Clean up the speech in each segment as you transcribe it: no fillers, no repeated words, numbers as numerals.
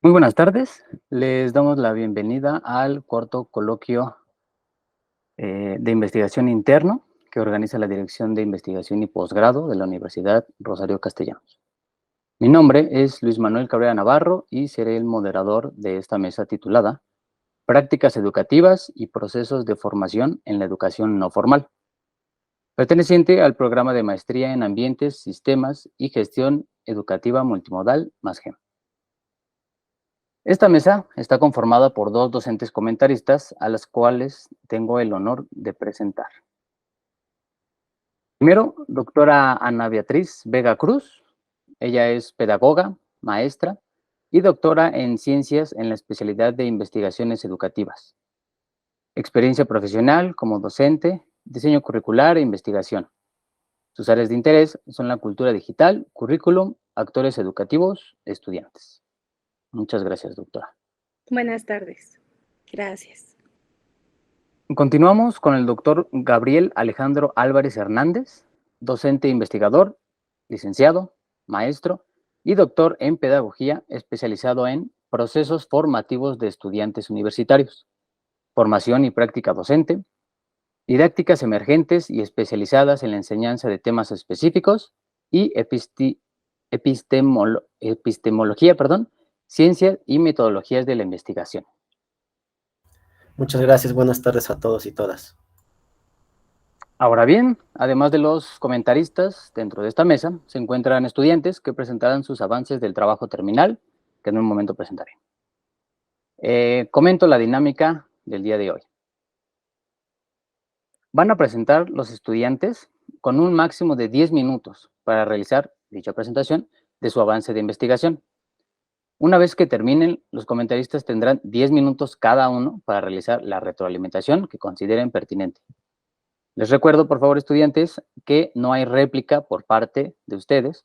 Muy buenas tardes. Les damos la bienvenida al cuarto coloquio de investigación interno que organiza la Dirección de Investigación y Posgrado de la Universidad Rosario Castellanos. Mi nombre es Luis Manuel Cabrera Navarro y seré el moderador de esta mesa titulada Prácticas educativas y procesos de formación en la educación no formal, perteneciente al programa de maestría en ambientes, sistemas y gestión educativa multimodal más GEM. Esta mesa está conformada por dos docentes comentaristas a las cuales tengo el honor de presentar. Primero, doctora Ana Beatriz Vega Cruz. Ella es pedagoga, maestra y doctora en ciencias en la especialidad de investigaciones educativas. Experiencia profesional como docente, diseño curricular e investigación. Sus áreas de interés son la cultura digital, currículum, actores educativos, estudiantes. Muchas gracias, doctora. Buenas tardes. Gracias. Continuamos con el doctor Gabriel Alejandro Álvarez Hernández, docente e investigador, licenciado, maestro y doctor en pedagogía especializado en procesos formativos de estudiantes universitarios, formación y práctica docente, didácticas emergentes y especializadas en la enseñanza de temas específicos y epistemología, ciencias y metodologías de la investigación. Muchas gracias, buenas tardes a todos y todas. Ahora bien, además de los comentaristas dentro de esta mesa, se encuentran estudiantes que presentarán sus avances del trabajo terminal, que en un momento presentaré. Comento la dinámica del día de hoy. Van a presentar los estudiantes con un máximo de 10 minutos para realizar dicha presentación de su avance de investigación. Una vez que terminen, los comentaristas tendrán 10 minutos cada uno para realizar la retroalimentación que consideren pertinente. Les recuerdo, por favor, estudiantes, que no hay réplica por parte de ustedes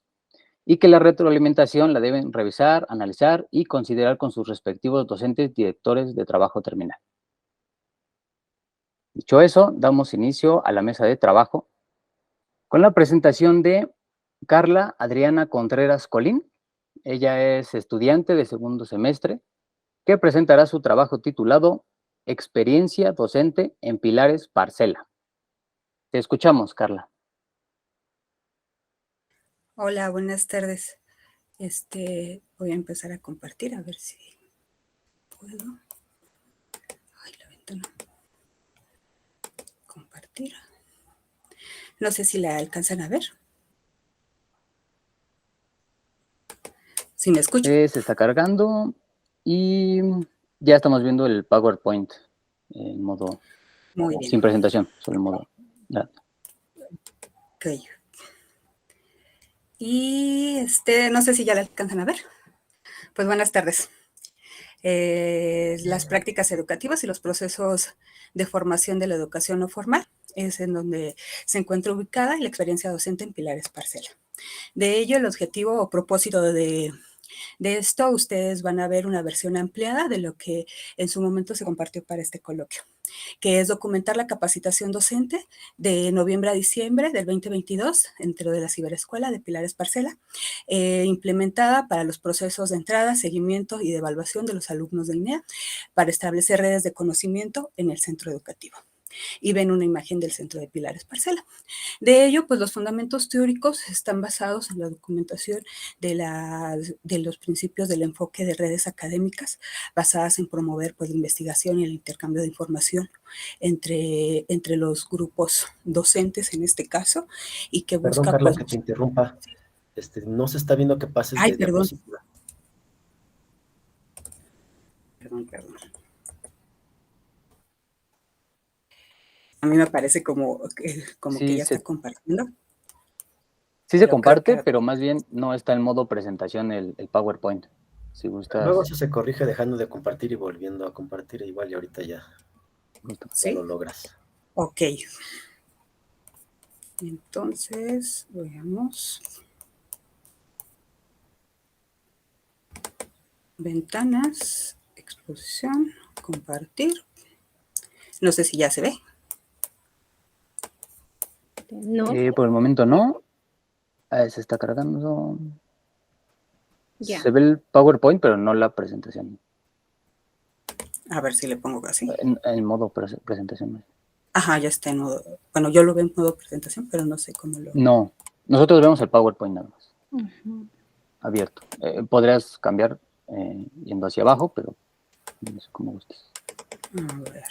y que la retroalimentación la deben revisar, analizar y considerar con sus respectivos docentes directores de trabajo terminal. Dicho eso, damos inicio a la mesa de trabajo con la presentación de Carla Adriana Contreras Colín. Ella es estudiante de segundo semestre que presentará su trabajo titulado Experiencia docente en Pilares Parcela. Te escuchamos, Carla. Hola, buenas tardes. Voy a empezar a compartir, a ver si puedo. Ay, la ventana. Compartir. No sé si la alcanzan a ver. ¿Sí me escuchan? Se está cargando y ya estamos viendo el PowerPoint en modo Muy bien. sin presentación, solo en modo. Ok. Y no sé si ya la alcanzan a ver. Pues buenas tardes. Las prácticas educativas y los procesos de formación de la educación no formal es en donde se encuentra ubicada la experiencia docente en Pilares Parcela. De ello, el objetivo o propósito de esto, ustedes van a ver una versión ampliada de lo que en su momento se compartió para este coloquio, que es documentar la capacitación docente de noviembre a diciembre del 2022 dentro de la ciberescuela de Pilares Parcela, implementada para los procesos de entrada, seguimiento y de evaluación de los alumnos del INEA para establecer redes de conocimiento en el centro educativo. Y ven una imagen del centro de Pilares Parcela. De ello, pues los fundamentos teóricos están basados en la documentación de los principios del enfoque de redes académicas basadas en promover pues, la investigación y el intercambio de información entre los grupos docentes en este caso y que busca... Perdón, Carla, pues, que te interrumpa. No se está viendo que pases Ay, de perdón. diapositiva. Perdón. A mí me parece como Sí, que ya está compartiendo. Sí se comparte, pero más bien no está en modo presentación el PowerPoint. Si gustas. Luego eso se corrige dejando de compartir y volviendo a compartir igual y ahorita ya, ¿Sí? ya lo logras. Ok. Entonces, veamos. Ventanas, exposición, compartir. No sé si ya se ve. No. Por el momento no. Se está cargando. Ya. Se ve el PowerPoint, pero no la presentación. A ver si le pongo así. En modo presentación. Ajá, ya está en modo. Bueno, yo lo veo en modo presentación, pero no sé cómo lo. No, nosotros vemos el PowerPoint nada más, Ujú. abierto. Podrías cambiar yendo hacia abajo, pero no sé cómo gustes. A ver.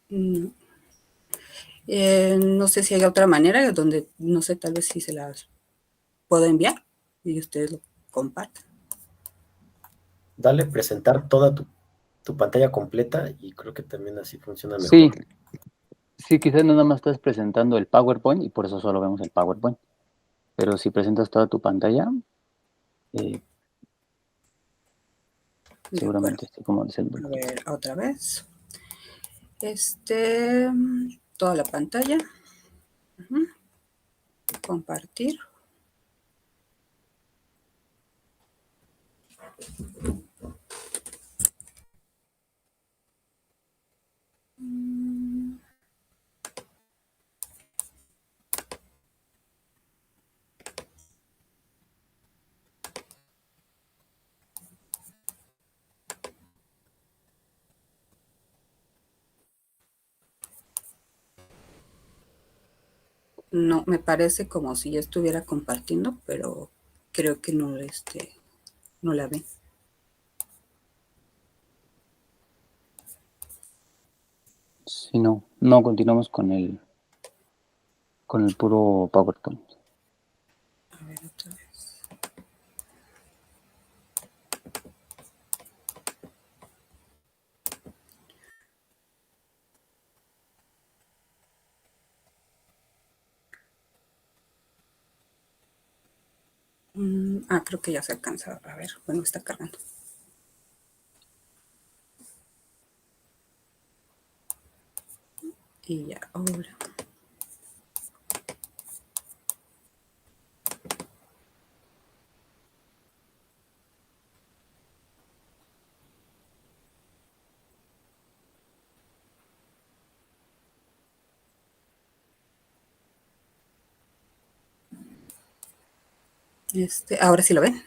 No. No sé si hay otra manera donde, no sé, tal vez si se las puedo enviar y ustedes lo comparten. Dale, presentar toda tu pantalla completa y creo que también así funciona Sí, mejor. sí, quizás no nada más estás presentando el PowerPoint y por eso solo vemos el PowerPoint. Pero si presentas toda tu pantalla, De acuerdo. seguramente esté como dice el A ver, otra vez. Toda la pantalla. Ujú. Compartir. No, me parece como si yo estuviera compartiendo, pero creo que no, no la ven. Si no, no continuamos con el puro PowerPoint. A ver, otra vez. Creo que ya se alcanza. A ver, bueno, está cargando. Y ya, ahora. Ahora sí lo ven.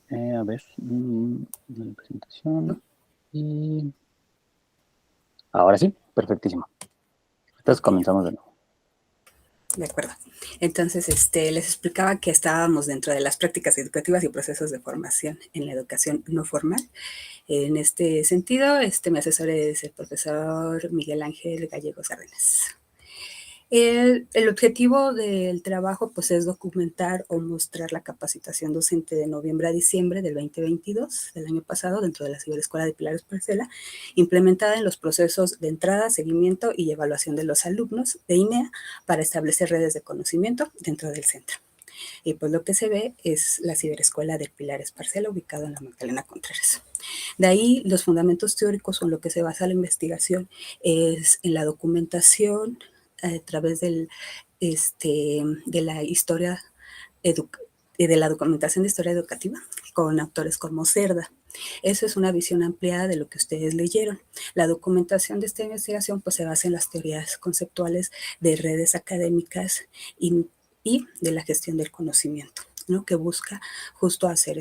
A ver, la presentación. Y ahora sí, perfectísimo. Entonces comenzamos de nuevo. De acuerdo. Entonces, les explicaba que estábamos dentro de las prácticas educativas y procesos de formación en la educación no formal. En este sentido, mi asesor es el profesor Miguel Ángel Gallegos Arenas. El objetivo del trabajo pues, es documentar o mostrar la capacitación docente de noviembre a diciembre del 2022, del año pasado, dentro de la Ciberescuela de Pilares Parcela, implementada en los procesos de entrada, seguimiento y evaluación de los alumnos de INEA para establecer redes de conocimiento dentro del centro. Y pues lo que se ve es la Ciberescuela de Pilares Parcela, ubicada en la Magdalena Contreras. De ahí los fundamentos teóricos en lo que se basa la investigación es en la documentación a través de la historia de la documentación de historia educativa con autores como Cerda. Eso es una visión ampliada de lo que ustedes leyeron. La documentación de esta investigación pues, se basa en las teorías conceptuales de redes académicas y de la gestión del conocimiento, ¿no? Que busca justo hacer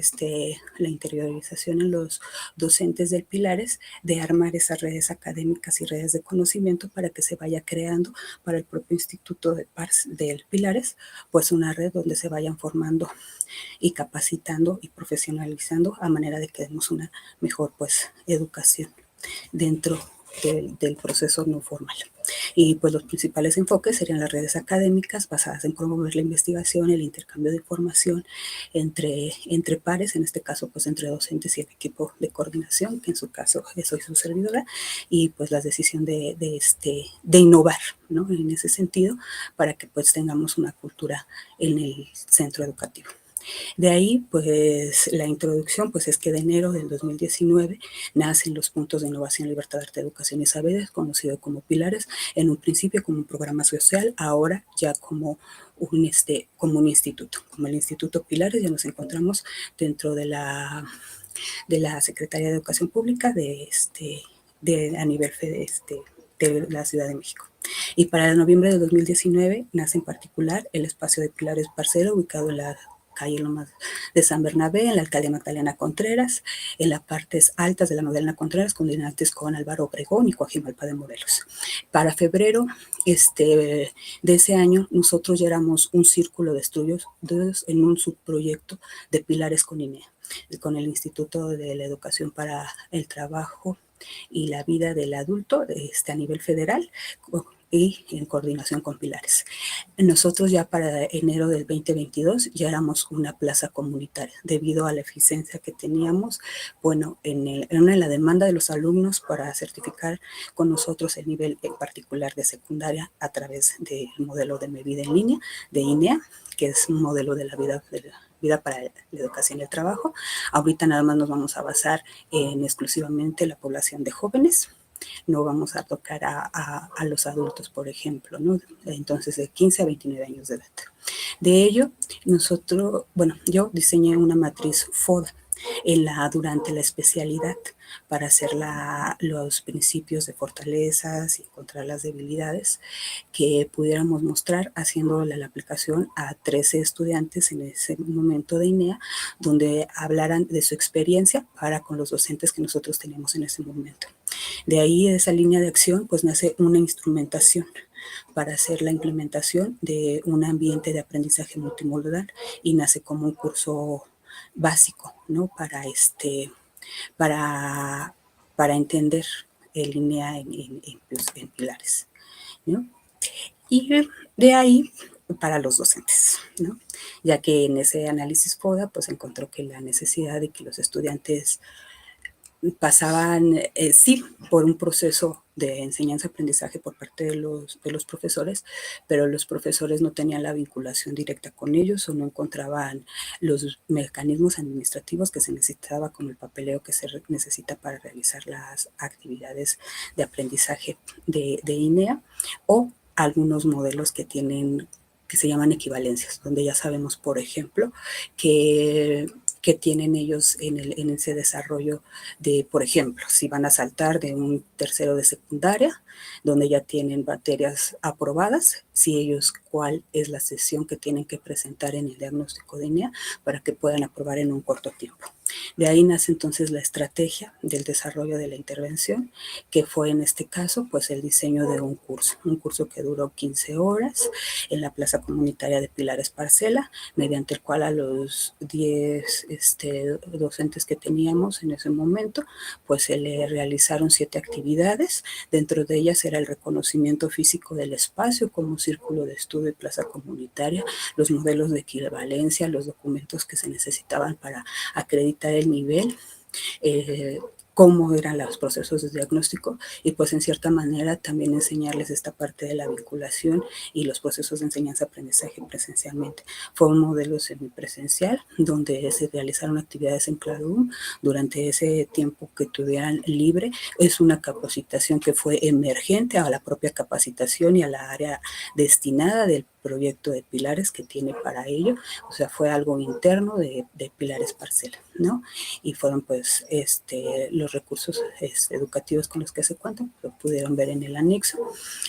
la interiorización en los docentes del Pilares de armar esas redes académicas y redes de conocimiento para que se vaya creando para el propio instituto del Pilares, pues una red donde se vayan formando y capacitando y profesionalizando a manera de que demos una mejor pues educación dentro del proceso no formal. Y pues los principales enfoques serían las redes académicas basadas en promover la investigación, el intercambio de información entre pares, en este caso pues entre docentes y el equipo de coordinación, que en su caso soy su servidora, y pues la decisión de innovar, ¿no? En ese sentido, para que pues tengamos una cultura en el centro educativo. De ahí, pues, la introducción, pues, es que de enero del 2019 nacen los puntos de innovación, libertad, arte, educación y saberes, conocido como Pilares, en un principio como un programa social, ahora ya como un instituto. Como el Instituto Pilares, ya nos encontramos dentro de la Secretaría de Educación Pública a nivel de la Ciudad de México. Y para noviembre de 2019 nace en particular el espacio de Pilares Parcela, ubicado en la calle Lomas de San Bernabé, en la alcaldía Magdalena Contreras, en las partes altas de la Magdalena Contreras, colindantes con Álvaro Obregón y Coajimalpa de Morelos. Para febrero de ese año, nosotros ya éramos un círculo de estudios en un subproyecto de Pilares con INEA, con el Instituto de la Educación para el Trabajo y la Vida del Adulto a nivel federal y en coordinación con Pilares. Nosotros ya para enero del 2022 ya éramos una plaza comunitaria debido a la eficiencia que teníamos, bueno, en la demanda de los alumnos para certificar con nosotros el nivel en particular de secundaria a través del modelo de Mi Vida en Línea de INEA, que es un modelo de la vida para la educación y el trabajo. Ahorita nada más nos vamos a basar en exclusivamente la población de jóvenes. No vamos a tocar a los adultos, por ejemplo, ¿no? Entonces, de 15 a 29 años de edad. De ello, yo diseñé una matriz FODA durante la especialidad para hacer los principios de fortalezas y contra las debilidades que pudiéramos mostrar haciendo la aplicación a 13 estudiantes en ese momento de INEA, donde hablaran de su experiencia para con los docentes que nosotros teníamos en ese momento. De ahí, de esa línea de acción, pues nace una instrumentación para hacer la implementación de un ambiente de aprendizaje multimodal y nace como un curso básico, ¿no? Para entender el INEA en Pilares, ¿no? Y de ahí para los docentes, ¿no? Ya que en ese análisis FODA pues encontró que la necesidad de que los estudiantes pasaban, sí, por un proceso de enseñanza-aprendizaje por parte de los profesores, pero los profesores no tenían la vinculación directa con ellos o no encontraban los mecanismos administrativos que se necesitaba, como el papeleo que se necesita para realizar las actividades de aprendizaje de INEA, o algunos modelos que se llaman equivalencias, donde ya sabemos, por ejemplo, que tienen ellos en ese desarrollo de, por ejemplo, si van a saltar de un tercero de secundaria, donde ya tienen materias aprobadas, si ellos cuál es la sesión que tienen que presentar en el diagnóstico de INEA para que puedan aprobar en un corto tiempo. De ahí nace entonces la estrategia del desarrollo de la intervención, que fue en este caso pues el diseño de un curso que duró 15 horas en la plaza comunitaria de Pilares Parcela, mediante el cual a los 10 docentes que teníamos en ese momento, pues se le realizaron 7 actividades. Dentro de ellas era el reconocimiento físico del espacio como círculo de estudio y plaza comunitaria, los modelos de equivalencia, los documentos que se necesitaban para acreditar el nivel, cómo eran los procesos de diagnóstico y pues en cierta manera también enseñarles esta parte de la vinculación y los procesos de enseñanza-aprendizaje presencialmente. Fue un modelo semipresencial donde se realizaron actividades en Classroom durante ese tiempo que tuvieran libre. Es una capacitación que fue emergente a la propia capacitación y a la área destinada del proyecto de Pilares que tiene para ello, o sea, fue algo interno de Pilares Parcela, ¿no? Y fueron pues los recursos educativos con los que se cuentan, lo pudieron ver en el anexo.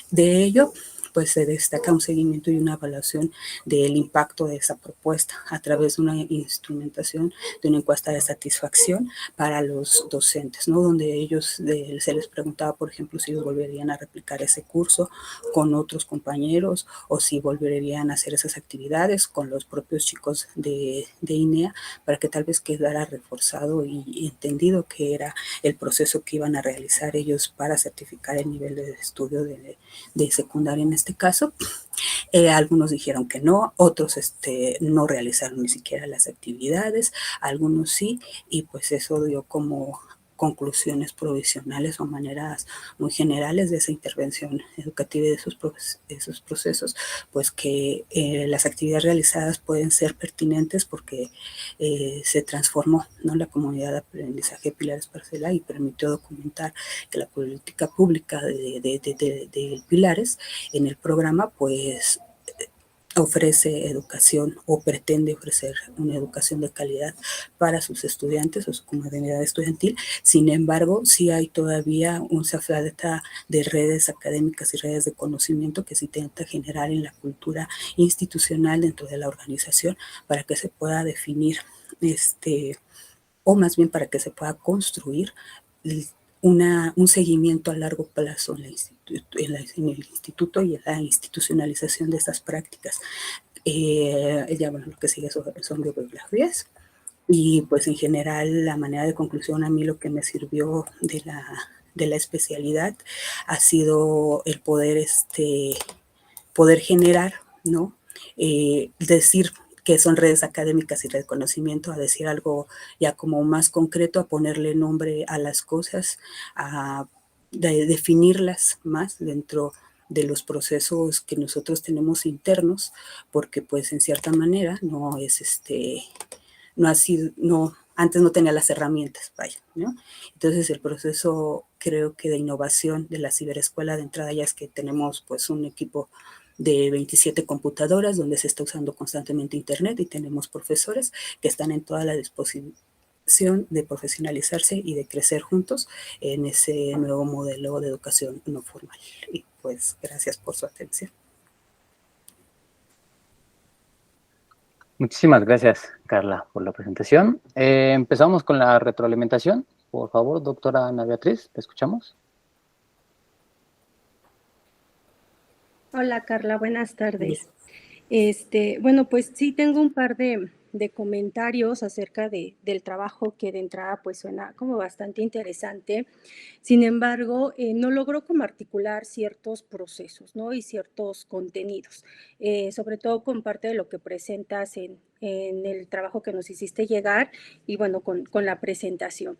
De ello, pues se destaca un seguimiento y una evaluación del impacto de esa propuesta a través de una instrumentación de una encuesta de satisfacción para los docentes, ¿no? Donde ellos se les preguntaba, por ejemplo, si ellos volverían a replicar ese curso con otros compañeros o si volverían a hacer esas actividades con los propios chicos de INEA para que tal vez quedara reforzado y entendido que era el proceso que iban a realizar ellos para certificar el nivel de estudio de secundaria en este caso. Algunos dijeron que no, otros no realizaron ni siquiera las actividades, algunos sí, y pues eso dio como conclusiones provisionales o maneras muy generales de esa intervención educativa y de esos procesos, pues que las actividades realizadas pueden ser pertinentes porque se transformó, ¿no?, la comunidad de aprendizaje Pilares Parcela y permitió documentar que la política pública de Pilares en el programa pues ofrece educación o pretende ofrecer una educación de calidad para sus estudiantes o su comunidad estudiantil. Sin embargo, sí hay todavía una falta de redes académicas y redes de conocimiento que se intenta generar en la cultura institucional dentro de la organización para que se pueda definir o más bien para que se pueda construir un seguimiento a largo plazo en el instituto y en la institucionalización de estas prácticas. Ya bueno, lo que sigue son bibliografías y pues en general la manera de conclusión a mí lo que me sirvió de la especialidad ha sido el poder generar, ¿no? Decir que son redes académicas y de conocimiento, a decir algo ya como más concreto, a ponerle nombre a las cosas, a definirlas más dentro de los procesos que nosotros tenemos internos, porque pues en cierta manera no es no ha sido, no, antes no tenía las herramientas, vaya, ¿no? Entonces el proceso creo que de innovación de la ciberescuela de entrada ya es que tenemos pues un equipo de 27 computadoras donde se está usando constantemente internet y tenemos profesores que están en toda la disposición de profesionalizarse y de crecer juntos en ese nuevo modelo de educación no formal. Y pues gracias por su atención. Muchísimas gracias, Carla, por la presentación. Empezamos con la retroalimentación. Por favor, doctora Ana Beatriz, ¿te escuchamos? Hola Carla, buenas tardes. Bueno, pues sí tengo un par de comentarios acerca del trabajo que de entrada pues suena como bastante interesante. Sin embargo, no logro como articular ciertos procesos, ¿no? Y ciertos contenidos, sobre todo con parte de lo que presentas en el trabajo que nos hiciste llegar y bueno, con la presentación.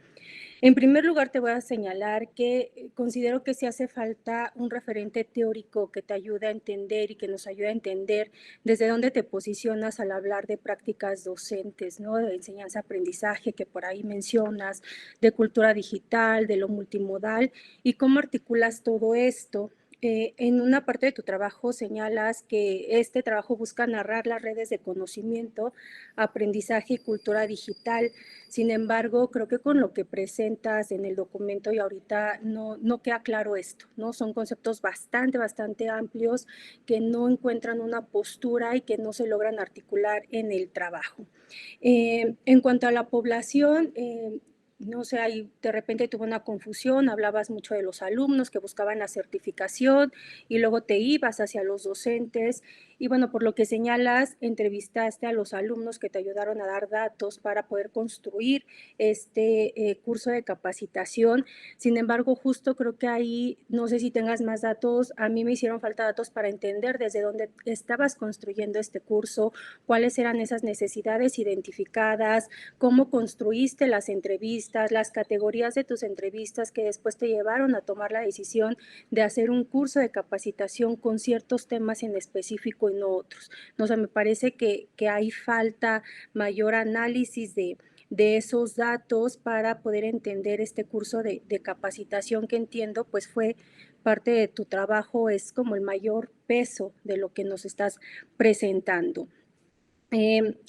En primer lugar, te voy a señalar que considero que sí hace falta un referente teórico que te ayude a entender y que nos ayude a entender desde dónde te posicionas al hablar de prácticas docentes, ¿no? De enseñanza-aprendizaje que por ahí mencionas, de cultura digital, de lo multimodal y cómo articulas todo esto. En una parte de tu trabajo señalas que este trabajo busca narrar las redes de conocimiento, aprendizaje y cultura digital. Sin embargo, creo que con lo que presentas en el documento y ahorita no queda claro esto, ¿no? Son conceptos bastante amplios que no encuentran una postura y que no se logran articular en el trabajo. En cuanto a la población, no sé, ahí de repente tuve una confusión, hablabas mucho de los alumnos que buscaban la certificación y luego te ibas hacia los docentes. Y bueno, por lo que señalas, entrevistaste a los alumnos que te ayudaron a dar datos para poder construir este curso de capacitación. Sin embargo, justo creo que ahí, no sé si tengas más datos, a mí me hicieron falta datos para entender desde dónde estabas construyendo este curso, cuáles eran esas necesidades identificadas, cómo construiste las entrevistas, las categorías de tus entrevistas que después te llevaron a tomar la decisión de hacer un curso de capacitación con ciertos temas en específico y no otros. No sé, me parece que hay falta mayor análisis de esos datos para poder entender este curso de capacitación que entiendo pues fue parte de tu trabajo, es como el mayor peso de lo que nos estás presentando.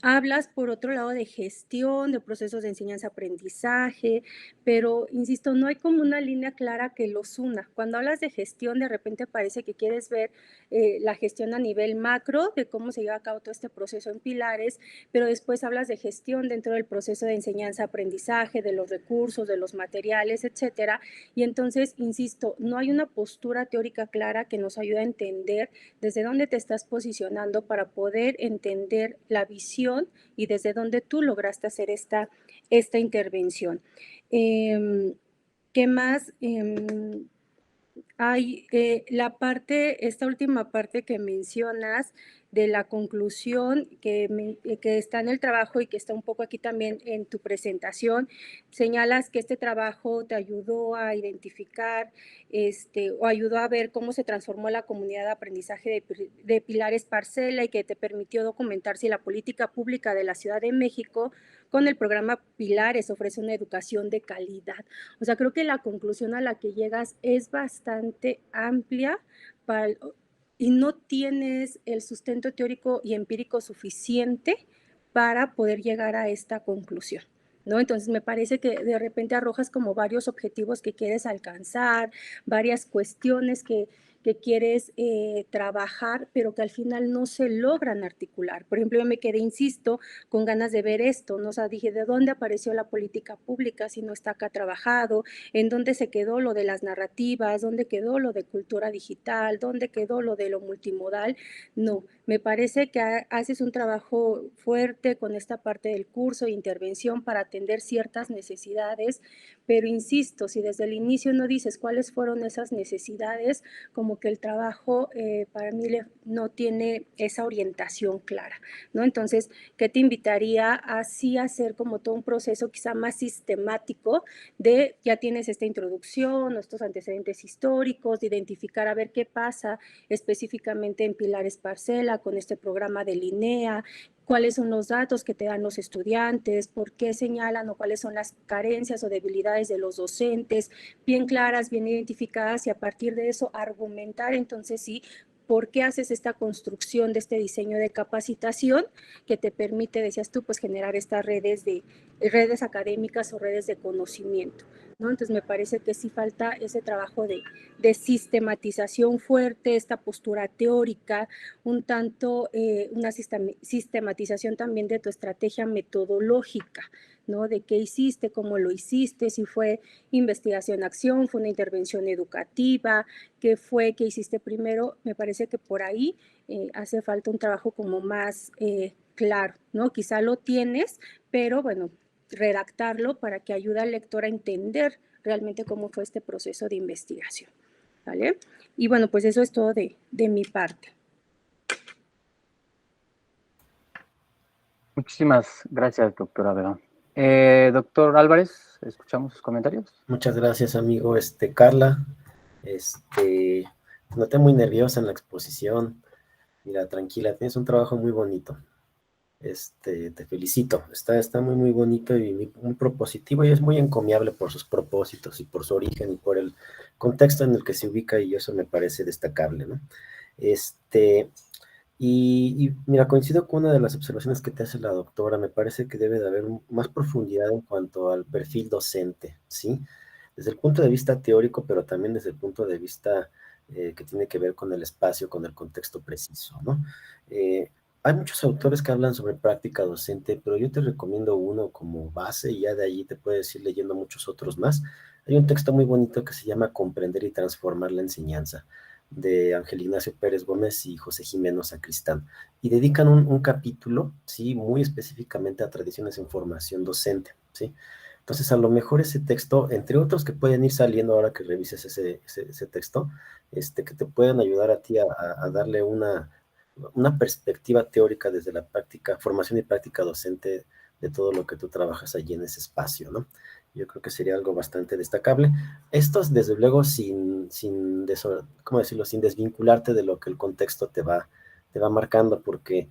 Hablas, por otro lado, de gestión, de procesos de enseñanza-aprendizaje, pero, insisto, no hay como una línea clara que los una. Cuando hablas de gestión, de repente parece que quieres ver la gestión a nivel macro, de cómo se lleva a cabo todo este proceso en pilares, pero después hablas de gestión dentro del proceso de enseñanza-aprendizaje, de los recursos, de los materiales, etcétera. Y entonces, insisto, no hay una postura teórica clara que nos ayude a entender desde dónde te estás posicionando para poder entender la visión y desde dónde tú lograste hacer esta intervención. ¿Qué más? Hay esta última parte que mencionas, de la conclusión que está en el trabajo y que está un poco aquí también en tu presentación. Señalas que este trabajo te ayudó a identificar o ayudó a ver cómo se transformó la comunidad de aprendizaje de Pilares Parcela y que te permitió documentar si la política pública de la Ciudad de México con el programa Pilares ofrece una educación de calidad. O sea, creo que la conclusión a la que llegas es bastante amplia y no tienes el sustento teórico y empírico suficiente para poder llegar a esta conclusión, ¿no? Entonces me parece que de repente arrojas como varios objetivos que quieres alcanzar, varias cuestiones que quieres trabajar, pero que al final no se logran articular. Por ejemplo, yo me quedé, insisto, con ganas de ver esto, ¿no? O sea, dije, ¿de dónde apareció la política pública si no está acá trabajado? ¿En dónde se quedó lo de las narrativas? ¿Dónde quedó lo de cultura digital? ¿Dónde quedó lo de lo multimodal? No, me parece que haces un trabajo fuerte con esta parte del curso de intervención para atender ciertas necesidades, pero insisto, si desde el inicio no dices cuáles fueron esas necesidades, como que el trabajo para mí no tiene esa orientación clara, ¿no? Entonces, ¿qué te invitaría a así hacer como todo un proceso quizá más sistemático de ya tienes esta introducción, estos antecedentes históricos, de identificar a ver qué pasa específicamente en Pilares Parcela con este programa de Linea, cuáles son los datos que te dan los estudiantes, por qué señalan o cuáles son las carencias o debilidades de los docentes, bien claras, bien identificadas y a partir de eso argumentar entonces sí, ¿por qué haces esta construcción de este diseño de capacitación que te permite, decías tú, pues generar estas redes académicas o redes de conocimiento, ¿no? Entonces me parece que sí falta ese trabajo de sistematización fuerte, esta postura teórica, un tanto una sistematización también de tu estrategia metodológica, ¿no? De qué hiciste, cómo lo hiciste, si fue investigación-acción, fue una intervención educativa, qué fue, qué hiciste primero. Me parece que por ahí hace falta un trabajo como más claro, ¿no? Quizá lo tienes, pero bueno, redactarlo para que ayude al lector a entender realmente cómo fue este proceso de investigación, ¿vale? Y bueno, pues eso es todo de mi parte. Muchísimas gracias, doctora Vega. Doctor Álvarez, escuchamos sus comentarios. Muchas gracias, amigo. Carla, te noté muy nerviosa en la exposición. Mira, tranquila, tienes un trabajo muy bonito. Te felicito. Está muy, muy bonito y muy propositivo y es muy encomiable por sus propósitos y por su origen y por el contexto en el que se ubica y eso me parece destacable, ¿no? Y mira, coincido con una de las observaciones que te hace la doctora. Me parece que debe de haber más profundidad en cuanto al perfil docente, ¿sí? Desde el punto de vista teórico, pero también desde el punto de vista que tiene que ver con el espacio, con el contexto preciso, ¿no? Hay muchos autores que hablan sobre práctica docente, pero yo te recomiendo uno como base y ya de allí te puedes ir leyendo muchos otros más. Hay un texto muy bonito que se llama Comprender y transformar la enseñanza, de Ángel Ignacio Pérez Gómez y José Jimeno Sacristán, y dedican un capítulo, ¿sí? Muy específicamente a tradiciones en formación docente, ¿sí? Entonces, a lo mejor ese texto, entre otros que pueden ir saliendo ahora que revises ese texto, que te pueden ayudar a ti a darle una perspectiva teórica desde la práctica, formación y práctica docente de todo lo que tú trabajas allí en ese espacio, ¿no? Yo creo que sería algo bastante destacable. Esto es, desde luego, ¿cómo decirlo? Sin desvincularte de lo que el contexto te va marcando, porque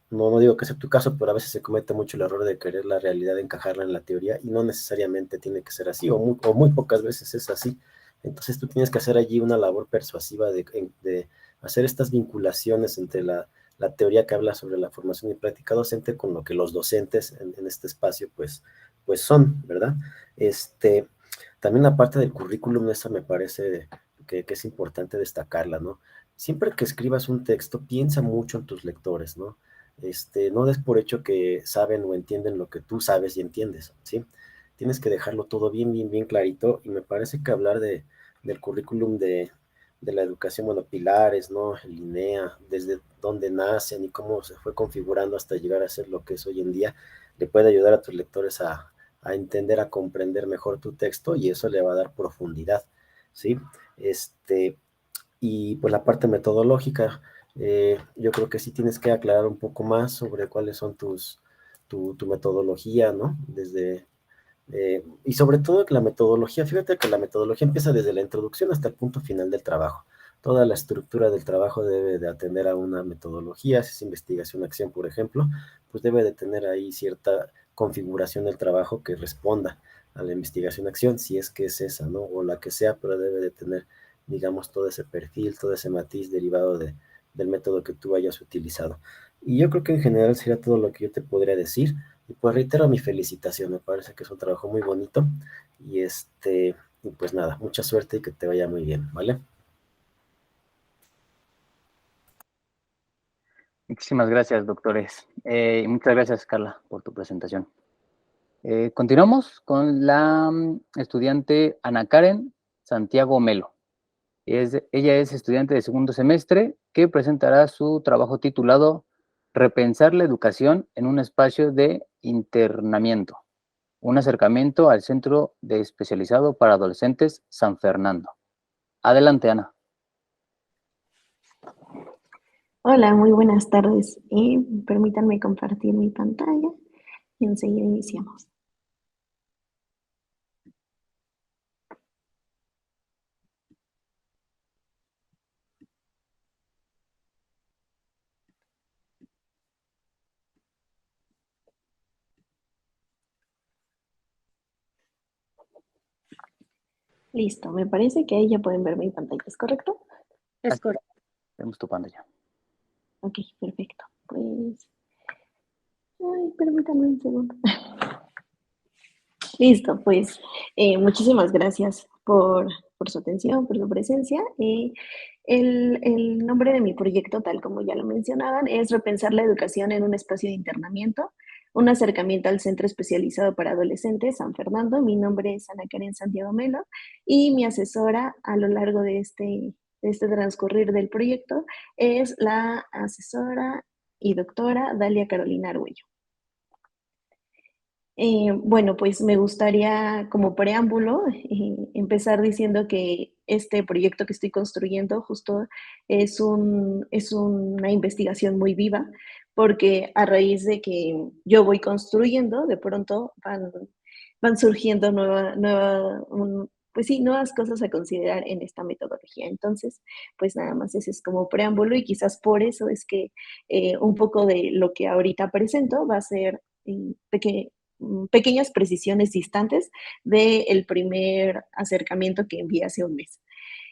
no digo que sea tu caso, pero a veces se comete mucho el error de querer la realidad encajarla en la teoría y no necesariamente tiene que ser así, o muy pocas veces es así. Entonces tú tienes que hacer allí una labor persuasiva de hacer estas vinculaciones entre la teoría que habla sobre la formación y práctica docente con lo que los docentes en este espacio pues son, ¿verdad? También la parte del currículum, esa me parece que es importante destacarla, ¿no? Siempre que escribas un texto, piensa mucho en tus lectores, ¿no? No des por hecho que saben o entienden lo que tú sabes y entiendes, ¿sí? Tienes que dejarlo todo bien, bien, bien clarito, y me parece que hablar del currículum de la educación, bueno, pilares, ¿no? El INEA, desde dónde nacen y cómo se fue configurando hasta llegar a ser lo que es hoy en día, le puede ayudar a tus lectores a entender, a comprender mejor tu texto, y eso le va a dar profundidad, ¿sí? Y pues la parte metodológica, Yo creo que sí tienes que aclarar un poco más sobre cuáles son tu metodología, ¿no? Y sobre todo que la metodología, fíjate que la metodología empieza desde la introducción hasta el punto final del trabajo. Toda la estructura del trabajo debe de atender a una metodología, si es investigación-acción, por ejemplo, pues debe de tener ahí cierta configuración del trabajo que responda a la investigación-acción, si es que es esa, ¿no? O la que sea, pero debe de tener, digamos, todo ese perfil, todo ese matiz derivado del método que tú hayas utilizado. Y yo creo que en general sería todo lo que yo te podría decir. Y pues reitero mi felicitación, me parece que es un trabajo muy bonito. Y y pues nada, mucha suerte y que te vaya muy bien, ¿vale? Muchísimas gracias, doctores. Y muchas gracias, Carla, por tu presentación. Continuamos con la estudiante Ana Karen Santiago Melo. Ella es estudiante de segundo semestre que presentará su trabajo titulado Repensar la educación en un espacio de internamiento, un acercamiento al Centro de Especializado para Adolescentes San Fernando. Adelante, Ana. Hola, muy buenas tardes. Permítanme compartir mi pantalla y enseguida iniciamos. Listo, me parece que ahí ya pueden ver mi pantalla, ¿es correcto? Es correcto. Vemos tu pantalla. Ok, perfecto. Pues, ay, permítanme un segundo. Listo, pues muchísimas gracias por su atención, por su presencia. El nombre de mi proyecto, tal como ya lo mencionaban, es Repensar la educación en un espacio de internamiento, un acercamiento al Centro Especializado para Adolescentes San Fernando. Mi nombre es Ana Karen Santiago Melo y mi asesora a lo largo de este transcurrir del proyecto es la asesora y doctora Dalia Carolina Arguello. Bueno, pues me gustaría como preámbulo empezar diciendo que este proyecto que estoy construyendo justo es una investigación muy viva, porque a raíz de que yo voy construyendo, de pronto van surgiendo pues sí, nuevas cosas a considerar en esta metodología. Entonces, pues nada más ese es como preámbulo y quizás por eso es que un poco de lo que ahorita presento va a ser pequeñas precisiones distantes del primer acercamiento que envié hace un mes.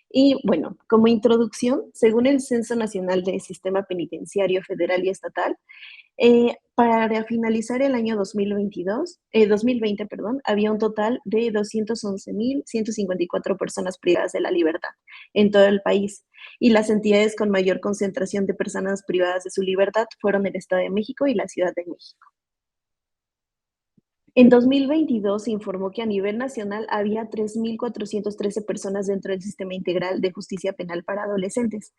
Y bueno, como introducción, según el Censo Nacional del Sistema Penitenciario Federal y Estatal, para finalizar el año 2020, perdón, había un total de 211.154 personas privadas de la libertad en todo el país. Y las entidades con mayor concentración de personas privadas de su libertad fueron el Estado de México y la Ciudad de México. En 2022 se informó que a nivel nacional había 3.413 personas dentro del sistema integral de justicia penal para adolescentes.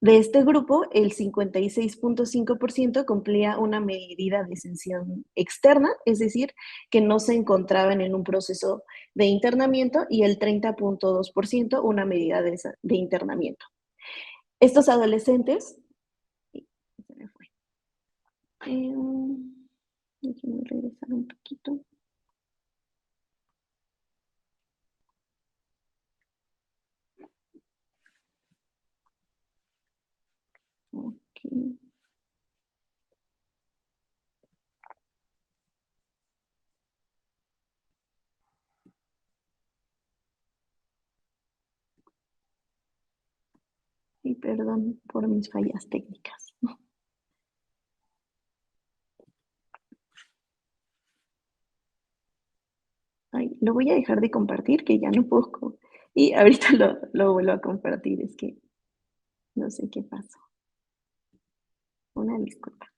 De este grupo, el 56.5% cumplía una medida de detención externa, es decir, que no se encontraban en un proceso de internamiento, y el 30.2% una medida de internamiento. Estos adolescentes, se me fue. Déjenme regresar un poquito. Okay. Y perdón por mis fallas técnicas. Ay, lo voy a dejar de compartir, que ya no puedo. Y ahorita lo vuelvo a compartir, es que no sé qué pasó. Una disculpa.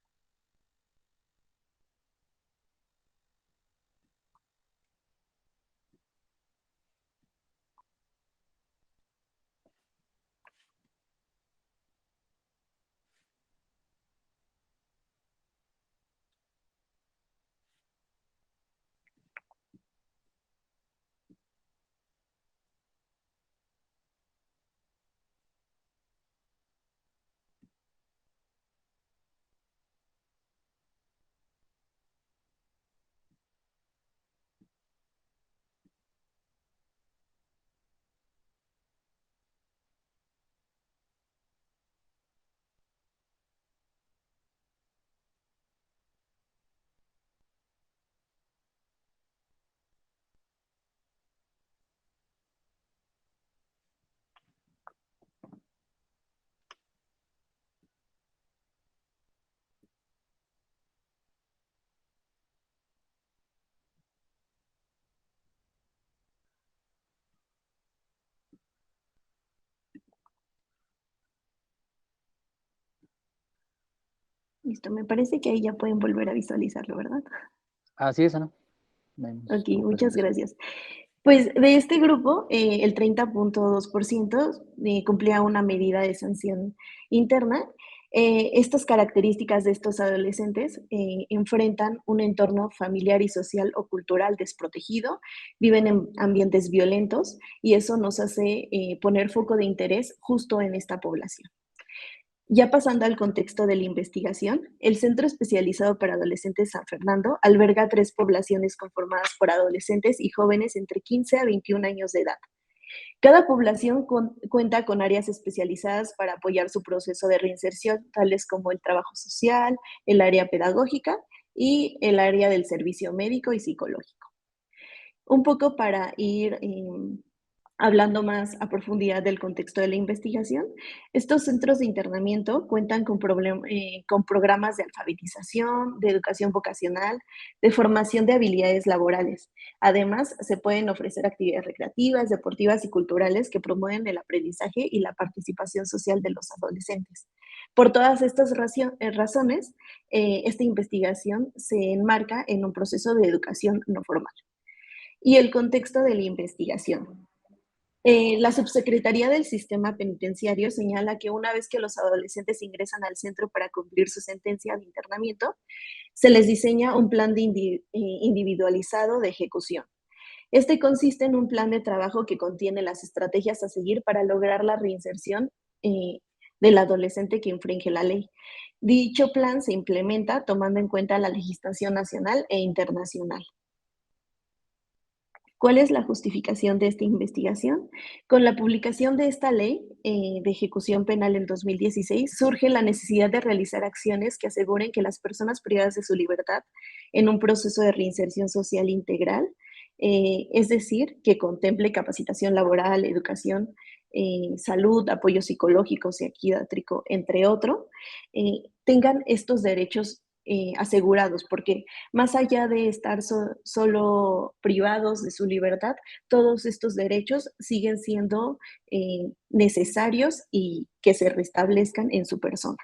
Listo, me parece que ahí ya pueden volver a visualizarlo, ¿verdad? Así es, Ana. Vemos Ok, tu muchas presentación. gracias. Pues de este grupo, el 30.2% cumplía una medida de sanción interna. Estas características de estos adolescentes enfrentan un entorno familiar y social o cultural desprotegido, viven en ambientes violentos y eso nos hace poner foco de interés justo en esta población. Ya pasando al contexto de la investigación, el Centro Especializado para Adolescentes San Fernando alberga 3 poblaciones conformadas por adolescentes y jóvenes entre 15 a 21 años de edad. Cada población cuenta con áreas especializadas para apoyar su proceso de reinserción, tales como el trabajo social, el área pedagógica y el área del servicio médico y psicológico. Un poco para ir hablando más a profundidad del contexto de la investigación, estos centros de internamiento cuentan con programas de alfabetización, de educación vocacional, de formación de habilidades laborales. Además, se pueden ofrecer actividades recreativas, deportivas y culturales que promueven el aprendizaje y la participación social de los adolescentes. Por todas estas razones, esta investigación se enmarca en un proceso de educación no formal. Y el contexto de la investigación. La Subsecretaría del Sistema Penitenciario señala que una vez que los adolescentes ingresan al centro para cumplir su sentencia de internamiento, se les diseña un plan individualizado de ejecución. Este consiste en un plan de trabajo que contiene las estrategias a seguir para lograr la reinserción del adolescente que infringe la ley. Dicho plan se implementa tomando en cuenta la legislación nacional e internacional. ¿Cuál es la justificación de esta investigación? Con la publicación de esta ley de ejecución penal en 2016, surge la necesidad de realizar acciones que aseguren que las personas privadas de su libertad en un proceso de reinserción social integral, es decir, que contemple capacitación laboral, educación, salud, apoyo psicológico, psiquiátrico, entre otros, tengan estos derechos asegurados, porque más allá de estar solo privados de su libertad, todos estos derechos siguen siendo necesarios y que se restablezcan en su persona.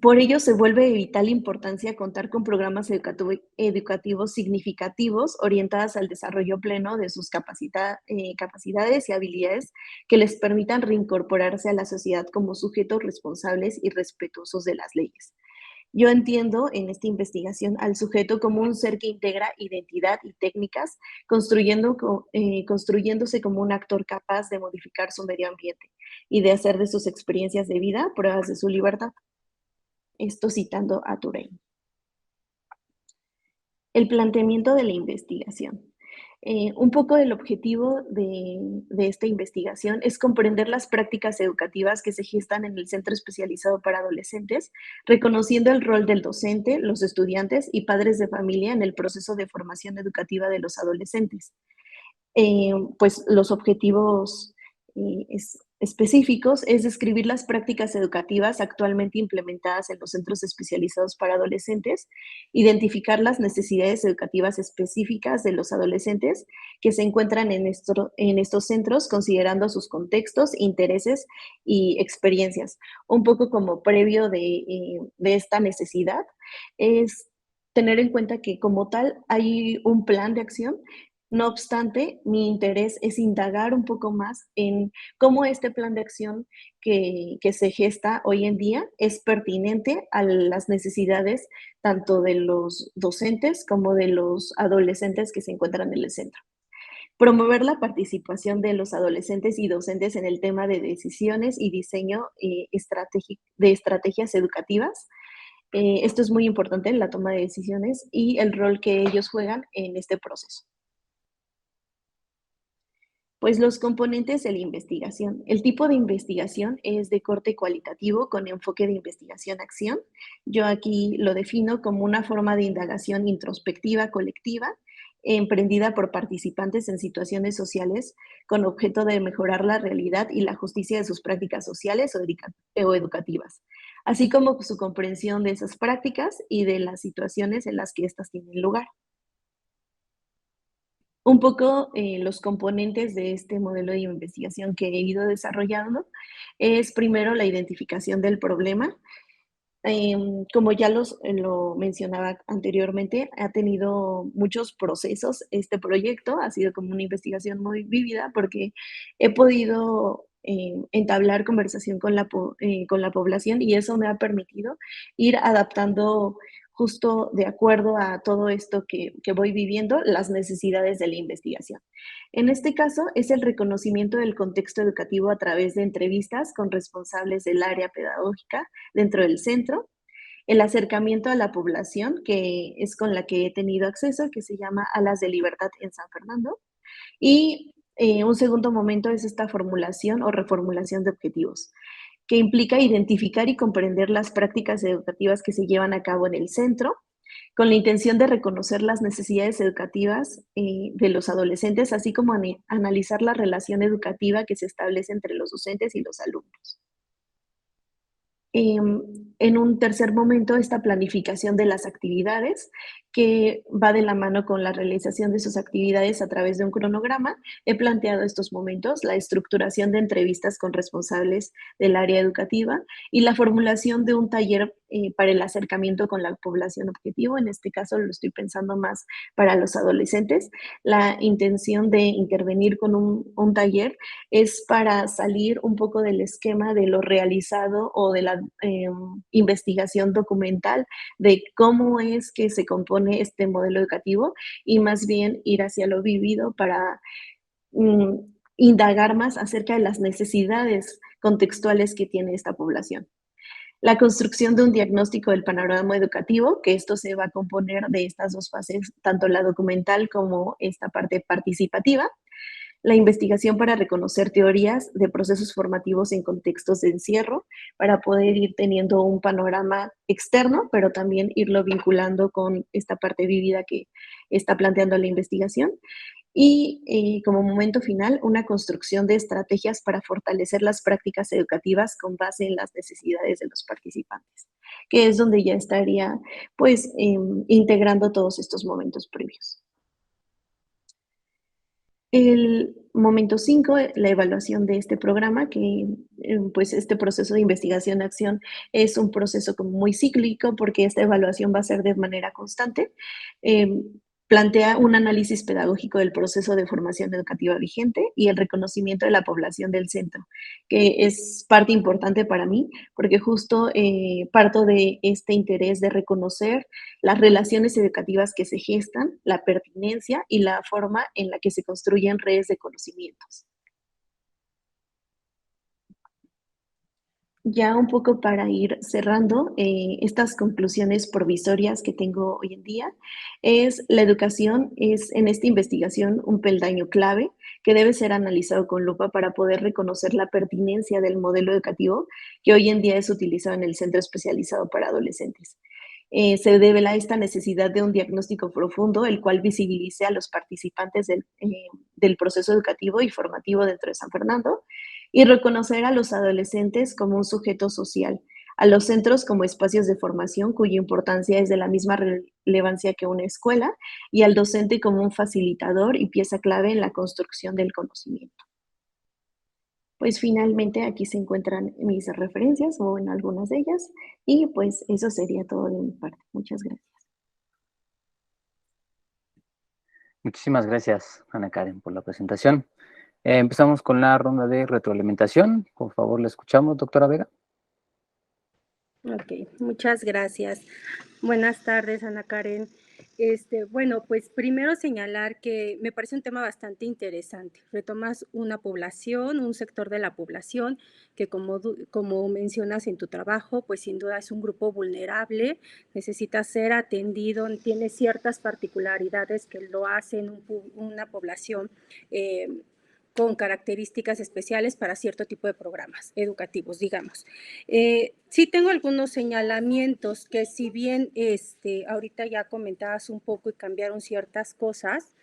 Por ello, se vuelve de vital importancia contar con programas educativos significativos orientados al desarrollo pleno de sus capacidades y habilidades que les permitan reincorporarse a la sociedad como sujetos responsables y respetuosos de las leyes. Yo entiendo en esta investigación al sujeto como un ser que integra identidad y técnicas, construyéndose como un actor capaz de modificar su medio ambiente y de hacer de sus experiencias de vida pruebas de su libertad. Esto citando a Turén. El planteamiento de la investigación. Un poco el objetivo de esta investigación es comprender las prácticas educativas que se gestan en el Centro Especializado para Adolescentes, reconociendo el rol del docente, los estudiantes y padres de familia en el proceso de formación educativa de los adolescentes. Pues los objetivos específicos es describir las prácticas educativas actualmente implementadas en los centros especializados para adolescentes, identificar las necesidades educativas específicas de los adolescentes que se encuentran en estos centros, considerando sus contextos, intereses y experiencias. Un poco como previo de esta necesidad es tener en cuenta que como tal hay un plan de acción. No obstante, mi interés es indagar un poco más en cómo este plan de acción que se gesta hoy en día es pertinente a las necesidades tanto de los docentes como de los adolescentes que se encuentran en el centro. Promover la participación de los adolescentes y docentes en el tema de decisiones y diseño de estrategias educativas. Esto es muy importante en la toma de decisiones y el rol que ellos juegan en este proceso. Pues los componentes de la investigación. El tipo de investigación es de corte cualitativo con enfoque de investigación-acción. Yo aquí lo defino como una forma de indagación introspectiva colectiva emprendida por participantes en situaciones sociales con objeto de mejorar la realidad y la justicia de sus prácticas sociales o educativas, así como su comprensión de esas prácticas y de las situaciones en las que éstas tienen lugar. Un poco los componentes de este modelo de investigación que he ido desarrollando es primero la identificación del problema. Como ya lo mencionaba anteriormente, ha tenido muchos procesos este proyecto, ha sido como una investigación muy vívida porque he podido entablar conversación con la población y eso me ha permitido ir adaptando justo de acuerdo a todo esto que voy viviendo, las necesidades de la investigación. En este caso, es el reconocimiento del contexto educativo a través de entrevistas con responsables del área pedagógica dentro del centro, el acercamiento a la población, que es con la que he tenido acceso, que se llama Alas de Libertad en San Fernando, y un segundo momento es esta formulación o reformulación de objetivos, que implica identificar y comprender las prácticas educativas que se llevan a cabo en el centro, con la intención de reconocer las necesidades educativas de los adolescentes, así como analizar la relación educativa que se establece entre los docentes y los alumnos. En un tercer momento, esta planificación de las actividades, que va de la mano con la realización de sus actividades a través de un cronograma. He planteado estos momentos, la estructuración de entrevistas con responsables del área educativa y la formulación de un taller para el acercamiento con la población objetivo. En este caso lo estoy pensando más para los adolescentes. La intención de intervenir con un taller es para salir un poco del esquema de lo realizado o de la investigación documental de cómo es que se compone este modelo educativo y más bien ir hacia lo vivido para mm, indagar más acerca de las necesidades contextuales que tiene esta población. La construcción de un diagnóstico del panorama educativo, que esto se va a componer de estas dos fases, tanto la documental como esta parte participativa. La investigación para reconocer teorías de procesos formativos en contextos de encierro, para poder ir teniendo un panorama externo, pero también irlo vinculando con esta parte vívida que está planteando la investigación. Y como momento final, una construcción de estrategias para fortalecer las prácticas educativas con base en las necesidades de los participantes, que es donde ya estaría pues integrando todos estos momentos previos. El momento 5, la evaluación de este programa, que pues este proceso de investigación-acción es un proceso como muy cíclico porque esta evaluación va a ser de manera constante. Plantea un análisis pedagógico del proceso de formación educativa vigente y el reconocimiento de la población del centro, que es parte importante para mí porque justo parto de este interés de reconocer las relaciones educativas que se gestan, la pertinencia y la forma en la que se construyen redes de conocimientos. Ya un poco para ir cerrando, estas conclusiones provisorias que tengo hoy en día, es la educación es en esta investigación un peldaño clave que debe ser analizado con lupa para poder reconocer la pertinencia del modelo educativo que hoy en día es utilizado en el centro especializado para adolescentes. Se debe a esta necesidad de un diagnóstico profundo, el cual visibilice a los participantes del proceso educativo y formativo dentro de San Fernando, y reconocer a los adolescentes como un sujeto social, a los centros como espacios de formación cuya importancia es de la misma relevancia que una escuela, y al docente como un facilitador y pieza clave en la construcción del conocimiento. Pues finalmente aquí se encuentran mis referencias o en algunas de ellas y pues eso sería todo de mi parte. Muchas gracias. Muchísimas gracias, Ana Karen, por la presentación. Empezamos con la ronda de retroalimentación. Por favor, la escuchamos, doctora Vega. Ok, muchas gracias. Buenas tardes, Ana Karen. Bueno, pues primero señalar que me parece un tema bastante interesante. Retomas una población, un sector de la población que como mencionas en tu trabajo, pues sin duda es un grupo vulnerable, necesita ser atendido, tiene ciertas particularidades que lo hacen una población con características especiales para cierto tipo de programas educativos, digamos. Sí tengo algunos señalamientos que si bien ahorita ya comentabas un poco y cambiaron ciertas cosas,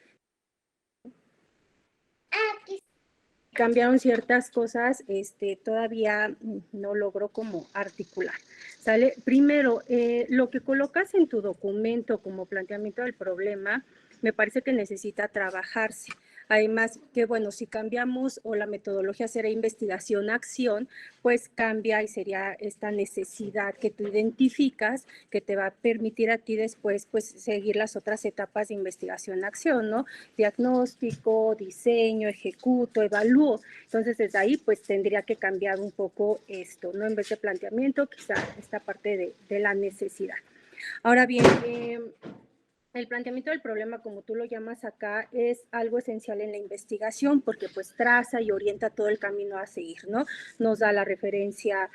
todavía no logro como articular. ¿Sale? Primero, lo que colocas en tu documento como planteamiento del problema, me parece que necesita trabajarse. Además que, bueno, si cambiamos o la metodología será investigación-acción, pues cambia y sería esta necesidad que tú identificas que te va a permitir a ti después pues seguir las otras etapas de investigación-acción, ¿no? Diagnóstico, diseño, ejecuto, evalúo. Entonces desde ahí pues tendría que cambiar un poco esto, ¿no? En vez de planteamiento, quizá esta parte de la necesidad. Ahora bien, el planteamiento del problema, como tú lo llamas acá, es algo esencial en la investigación porque pues traza y orienta todo el camino a seguir, ¿no? Nos da la referencia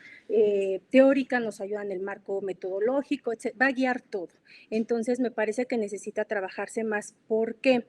teórica, nos ayuda en el marco metodológico, etc. Va a guiar todo. Entonces me parece que necesita trabajarse más porque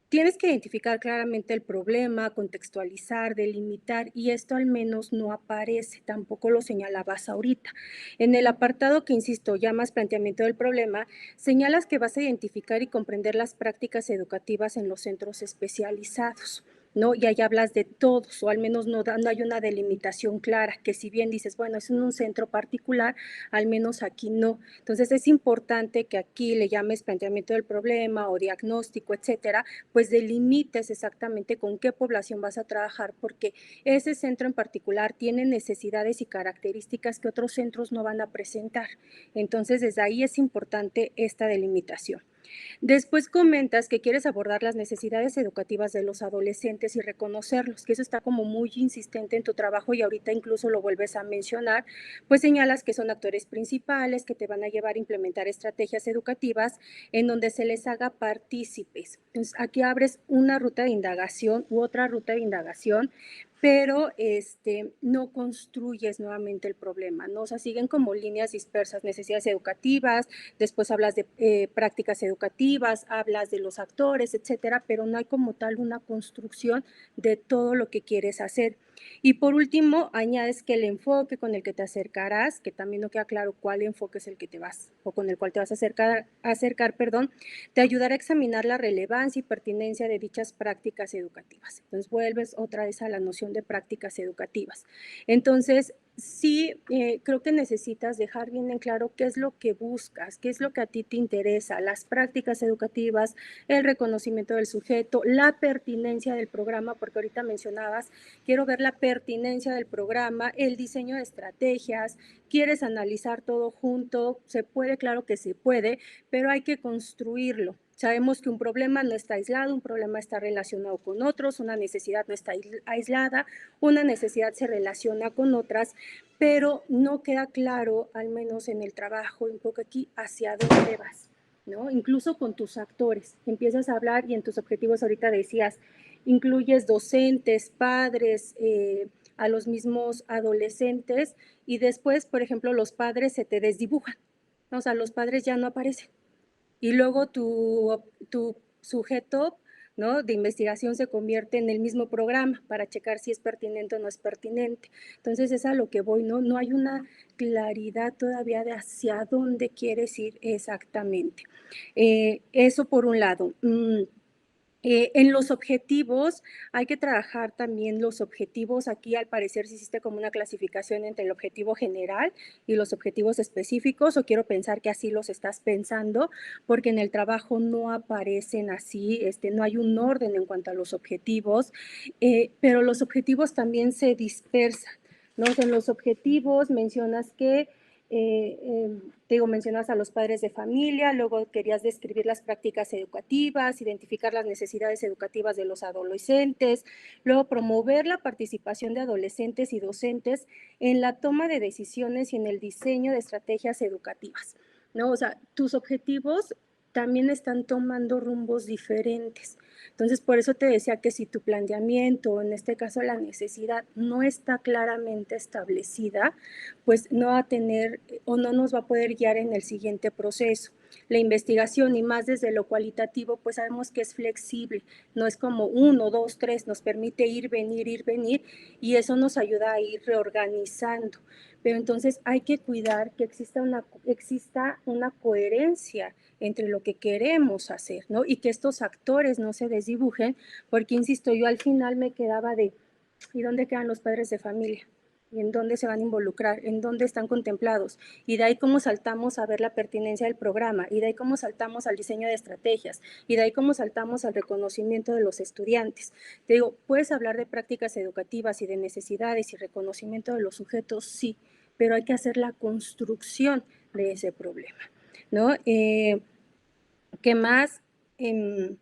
tienes que identificar claramente el problema, contextualizar, delimitar, y esto al menos no aparece, tampoco lo señalabas ahorita. En el apartado que, insisto, llamas planteamiento del problema, señalas que vas a identificar y comprender las prácticas educativas en los centros especializados, ¿no? Y ahí hablas de todos, o al menos no hay una delimitación clara, que si bien dices, bueno, es en un centro particular, al menos aquí no. Entonces es importante que aquí le llames planteamiento del problema o diagnóstico, etcétera, pues delimites exactamente con qué población vas a trabajar, porque ese centro en particular tiene necesidades y características que otros centros no van a presentar. Entonces desde ahí es importante esta delimitación. Después comentas que quieres abordar las necesidades educativas de los adolescentes y reconocerlos, que eso está como muy insistente en tu trabajo y ahorita incluso lo vuelves a mencionar, pues señalas que son actores principales, que te van a llevar a implementar estrategias educativas en donde se les haga partícipes. Entonces, aquí abres una ruta de indagación u otra ruta de indagación, pero no construyes nuevamente el problema, ¿no? O sea, siguen como líneas dispersas, necesidades educativas, después hablas de prácticas educativas, hablas de los actores, etcétera, pero no hay como tal una construcción de todo lo que quieres hacer. Y por último, añades que el enfoque con el que te acercarás, que también no queda claro cuál enfoque es el que te vas, o con el cual te vas a acercar, te ayudará a examinar la relevancia y pertinencia de dichas prácticas educativas. Entonces, vuelves otra vez a la noción de prácticas educativas. Entonces, sí, creo que necesitas dejar bien en claro qué es lo que buscas, qué es lo que a ti te interesa, las prácticas educativas, el reconocimiento del sujeto, la pertinencia del programa, porque ahorita mencionabas, quiero ver la pertinencia del programa, el diseño de estrategias, quieres analizar todo junto, se puede, claro que se puede, pero hay que construirlo. Sabemos que un problema no está aislado, un problema está relacionado con otros, una necesidad no está aislada, una necesidad se relaciona con otras, pero no queda claro, al menos en el trabajo, un poco aquí, hacia dónde vas, ¿no? Incluso con tus actores. Empiezas a hablar y en tus objetivos ahorita decías, incluyes docentes, padres, a los mismos adolescentes y después, por ejemplo, los padres se te desdibujan, ¿no? O sea, los padres ya no aparecen. Y luego tu sujeto, ¿no?, de investigación se convierte en el mismo programa para checar si es pertinente o no es pertinente. Entonces es a lo que voy, ¿no? No hay una claridad todavía de hacia dónde quieres ir exactamente. Eso por un lado. En los objetivos, hay que trabajar también los objetivos. Aquí, al parecer, sí hiciste como una clasificación entre el objetivo general y los objetivos específicos, o quiero pensar que así los estás pensando, porque en el trabajo no aparecen así, no hay un orden en cuanto a los objetivos, pero los objetivos también se dispersan, ¿no? En los objetivos mencionas que mencionas a los padres de familia, luego querías describir las prácticas educativas, identificar las necesidades educativas de los adolescentes, luego promover la participación de adolescentes y docentes en la toma de decisiones y en el diseño de estrategias educativas, ¿no? O sea, tus objetivos también están tomando rumbos diferentes. Entonces, por eso te decía que si tu planteamiento, en este caso la necesidad, no está claramente establecida, pues no va a tener o no nos va a poder guiar en el siguiente proceso. La investigación, y más desde lo cualitativo, pues sabemos que es flexible, no es como 1, 2, 3, nos permite ir, venir, y eso nos ayuda a ir reorganizando. Pero entonces hay que cuidar que exista una coherencia entre lo que queremos hacer, ¿no? Y que estos actores no se desdibujen, porque, insisto, yo al final me quedaba de, ¿y dónde quedan los padres de familia? en dónde se van a involucrar, en dónde están contemplados, y de ahí cómo saltamos a ver la pertinencia del programa, y de ahí cómo saltamos al diseño de estrategias, y de ahí cómo saltamos al reconocimiento de los estudiantes. Te digo, puedes hablar de prácticas educativas y de necesidades y reconocimiento de los sujetos, sí, pero hay que hacer la construcción de ese problema, ¿no? ¿Qué más? En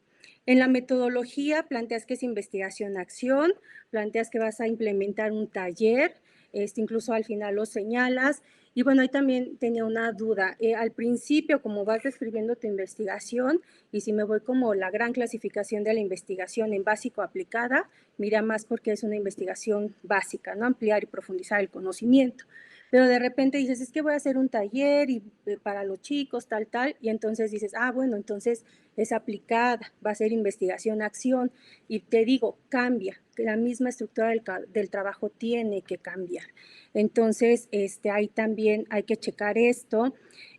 la metodología planteas que es investigación-acción, planteas que vas a implementar un taller, incluso al final lo señalas. Y bueno, ahí también tenía una duda. Al principio, como vas describiendo tu investigación, y si me voy como la gran clasificación de la investigación en básico-aplicada, mira más porque es una investigación básica, ¿no? Ampliar y profundizar el conocimiento. Pero de repente dices, es que voy a hacer un taller y, para los chicos, tal, y entonces dices, bueno, entonces es aplicada, va a ser investigación-acción, y te digo, cambia, que la misma estructura del trabajo tiene que cambiar. Entonces, ahí también hay que checar esto.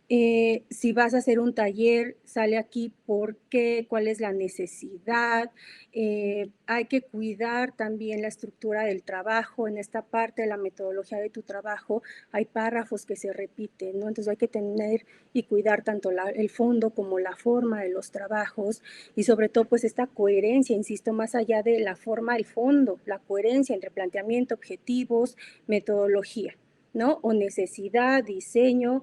Si vas a hacer un taller, sale aquí por qué, cuál es la necesidad. Hay que cuidar también la estructura del trabajo. En esta parte de la metodología de tu trabajo hay párrafos que se repiten, ¿no? Entonces hay que tener y cuidar tanto el fondo como la forma de los trabajos, y sobre todo pues esta coherencia, insisto, más allá de la forma, el fondo, la coherencia entre planteamiento, objetivos, metodología, ¿no? O necesidad, diseño,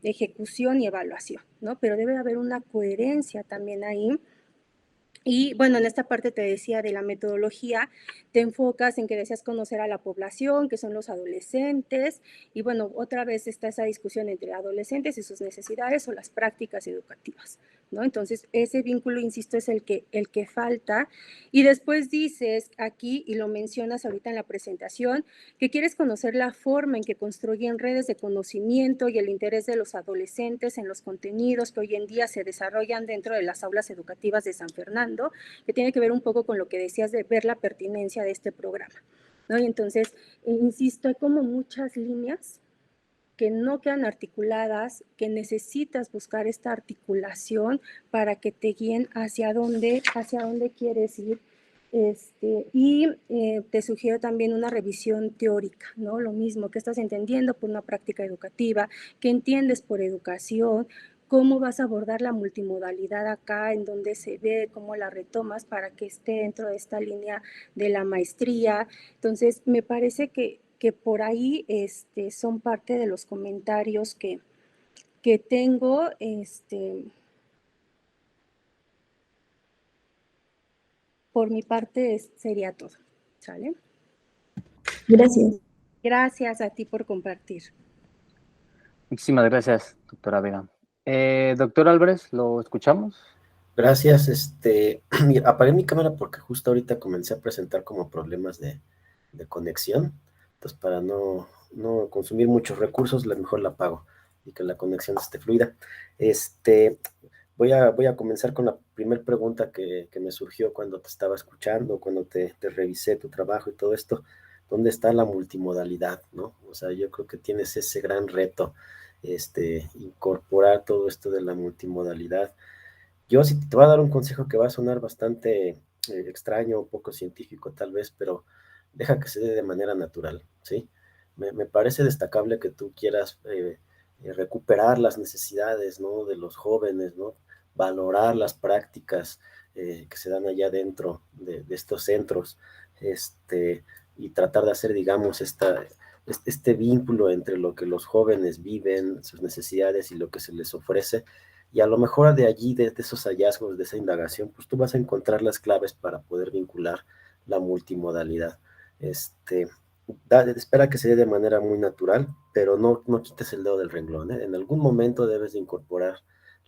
ejecución y evaluación, ¿no? Pero debe haber una coherencia también ahí. Y bueno, en esta parte te decía de la metodología, te enfocas en que deseas conocer a la población, que son los adolescentes, y bueno, otra vez está esa discusión entre adolescentes y sus necesidades o las prácticas educativas, ¿no? Entonces, ese vínculo, insisto, es el que falta. Y después dices aquí, y lo mencionas ahorita en la presentación, que quieres conocer la forma en que construyen redes de conocimiento y el interés de los adolescentes en los contenidos que hoy en día se desarrollan dentro de las aulas educativas de San Fernando, que tiene que ver un poco con lo que decías de ver la pertinencia de este programa, ¿no? Y entonces, insisto, hay como muchas líneas que no quedan articuladas, que necesitas buscar esta articulación para que te guíen hacia dónde quieres ir. Y te sugiero también una revisión teórica, ¿no? Lo mismo, que estás entendiendo por una práctica educativa, que entiendes por educación, cómo vas a abordar la multimodalidad acá, en donde se ve, cómo la retomas para que esté dentro de esta línea de la maestría. Entonces, me parece que por ahí son parte de los comentarios que tengo. Por mi parte sería todo, ¿sale? Gracias. Gracias a ti por compartir. Muchísimas gracias, doctora Vega. Doctor Álvarez, ¿lo escuchamos? Gracias, mira, apagué mi cámara porque justo ahorita comencé a presentar como problemas de conexión, entonces para no consumir muchos recursos, mejor la apago y que la conexión esté fluida. Voy a comenzar con la primera pregunta que me surgió cuando te estaba escuchando, cuando te revisé tu trabajo y todo esto. ¿Dónde está la multimodalidad, no? O sea, yo creo que tienes ese gran reto, incorporar todo esto de la multimodalidad. Yo sí te voy a dar un consejo que va a sonar bastante extraño, poco científico tal vez, pero deja que se dé de manera natural, ¿sí? Me parece destacable que tú quieras recuperar las necesidades, ¿no? De los jóvenes, ¿no? Valorar las prácticas que se dan allá dentro de estos centros, y tratar de hacer, digamos, este vínculo entre lo que los jóvenes viven, sus necesidades y lo que se les ofrece. Y a lo mejor de allí, de esos hallazgos, de esa indagación, pues tú vas a encontrar las claves para poder vincular la multimodalidad. Espera que se dé de manera muy natural, pero no quites el dedo del renglón, ¿eh? En algún momento debes de incorporar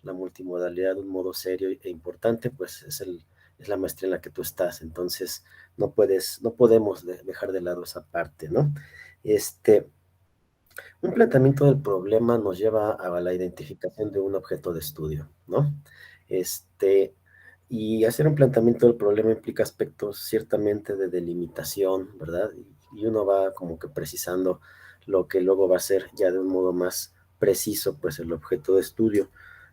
la multimodalidad de un modo serio e importante, pues es la maestría en la que tú estás, entonces no podemos dejar de lado esa parte, ¿no? Un planteamiento del problema nos lleva a la identificación de un objeto de estudio, ¿no? Y hacer un planteamiento del problema implica aspectos ciertamente de delimitación, ¿verdad? Y uno va como que precisando lo que luego va a ser ya de un modo más preciso, pues el objeto de estudio.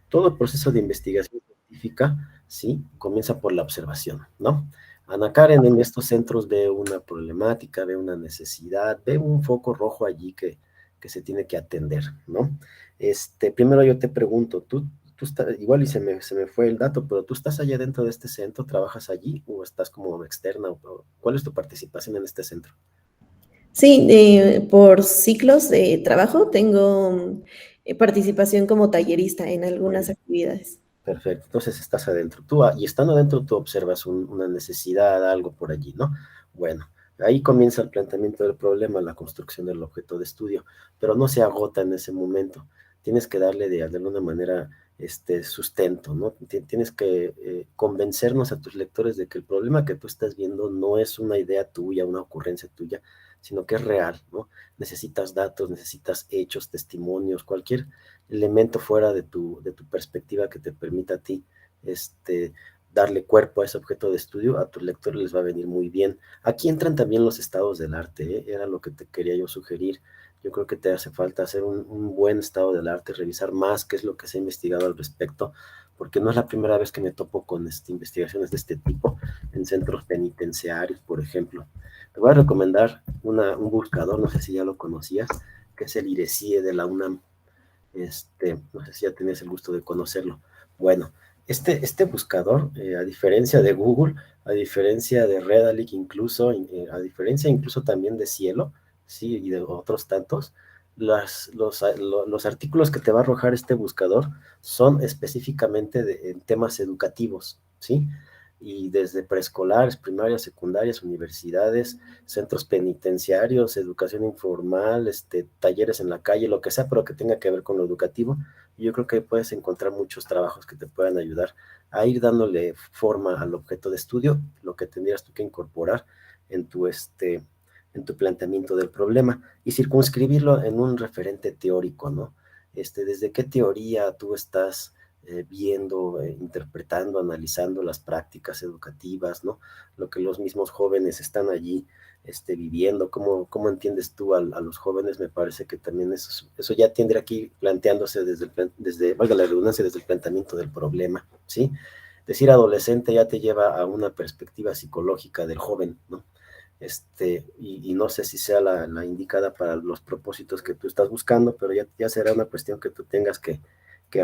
Todo el proceso de investigación científica, sí, comienza por la observación, ¿no? Ana Karen en estos centros ve una problemática, ve una necesidad, ve un foco rojo allí que se tiene que atender, ¿no? Primero yo te pregunto, tú estás, igual y se me fue el dato, pero ¿tú estás allá dentro de este centro, trabajas allí o estás como externa? ¿Cuál es tu participación en este centro? Sí, por ciclos de trabajo tengo participación como tallerista en algunas actividades. Perfecto, entonces estás adentro. Y estando adentro, tú observas una necesidad, algo por allí, ¿no? Bueno, ahí comienza el planteamiento del problema, la construcción del objeto de estudio, pero no se agota en ese momento. Tienes que darle de alguna manera sustento, ¿no? Tienes que convencernos a tus lectores de que el problema que tú estás viendo no es una idea tuya, una ocurrencia tuya, sino que es real, ¿no? Necesitas datos, necesitas hechos, testimonios, cualquier elemento fuera de tu perspectiva que te permita a ti darle cuerpo a ese objeto de estudio, a tus lectores les va a venir muy bien. Aquí entran también los estados del arte, ¿eh? Era lo que te quería yo sugerir. Yo creo que te hace falta hacer un buen estado del arte, revisar más qué es lo que se ha investigado al respecto, porque no es la primera vez que me topo con investigaciones de este tipo en centros penitenciarios, por ejemplo. Te voy a recomendar un buscador, no sé si ya lo conocías, que es el IRECIE de la UNAM. No sé si ya tenías el gusto de conocerlo. Bueno, este buscador, a diferencia de Google, a diferencia de Redalyc incluso, a diferencia incluso también de Cielo, sí, y de otros tantos, los artículos que te va a arrojar este buscador son específicamente en temas educativos, ¿sí? Y desde preescolares, primarias, secundarias, universidades, centros penitenciarios, educación informal, talleres en la calle, lo que sea, pero que tenga que ver con lo educativo. Y yo creo que ahí puedes encontrar muchos trabajos que te puedan ayudar a ir dándole forma al objeto de estudio, lo que tendrías tú que incorporar en en tu planteamiento del problema y circunscribirlo en un referente teórico, ¿no? ¿Desde qué teoría tú estás viendo, interpretando, analizando las prácticas educativas, ¿no? Lo que los mismos jóvenes están allí viviendo, cómo entiendes tú a los jóvenes? Me parece que también eso ya tendría aquí planteándose valga la redundancia, desde el planteamiento del problema, ¿sí? Decir adolescente ya te lleva a una perspectiva psicológica del joven, ¿no? Y no sé si sea la indicada para los propósitos que tú estás buscando, pero ya será una cuestión que tú tengas que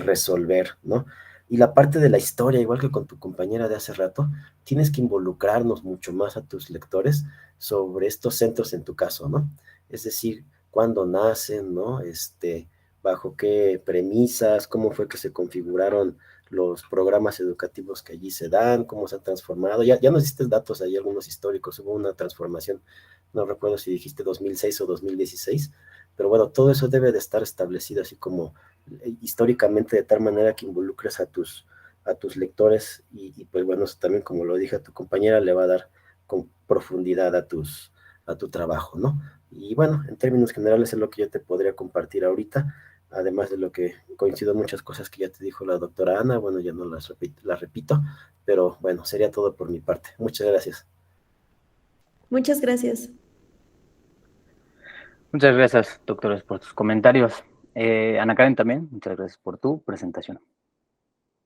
resolver, ¿no? Y la parte de la historia, igual que con tu compañera de hace rato, tienes que involucrarnos mucho más a tus lectores sobre estos centros en tu caso, ¿no? Es decir, cuándo nacen, ¿no? Bajo qué premisas, cómo fue que se configuraron los programas educativos que allí se dan, cómo se han transformado. Ya nos diste datos ahí, algunos históricos, hubo una transformación, no recuerdo si dijiste 2006 o 2016, pero bueno, todo eso debe de estar establecido así como históricamente, de tal manera que involucres a tus lectores y pues bueno, eso también, como lo dije a tu compañera, le va a dar con profundidad a tu trabajo, ¿no? Y bueno, en términos generales es lo que yo te podría compartir ahorita, además de lo que coincido en muchas cosas que ya te dijo la doctora Ana. Bueno, ya no las repito, pero bueno, sería todo por mi parte. Muchas gracias. Muchas gracias. Muchas gracias, doctores, por tus comentarios. Ana Karen también, muchas gracias por tu presentación.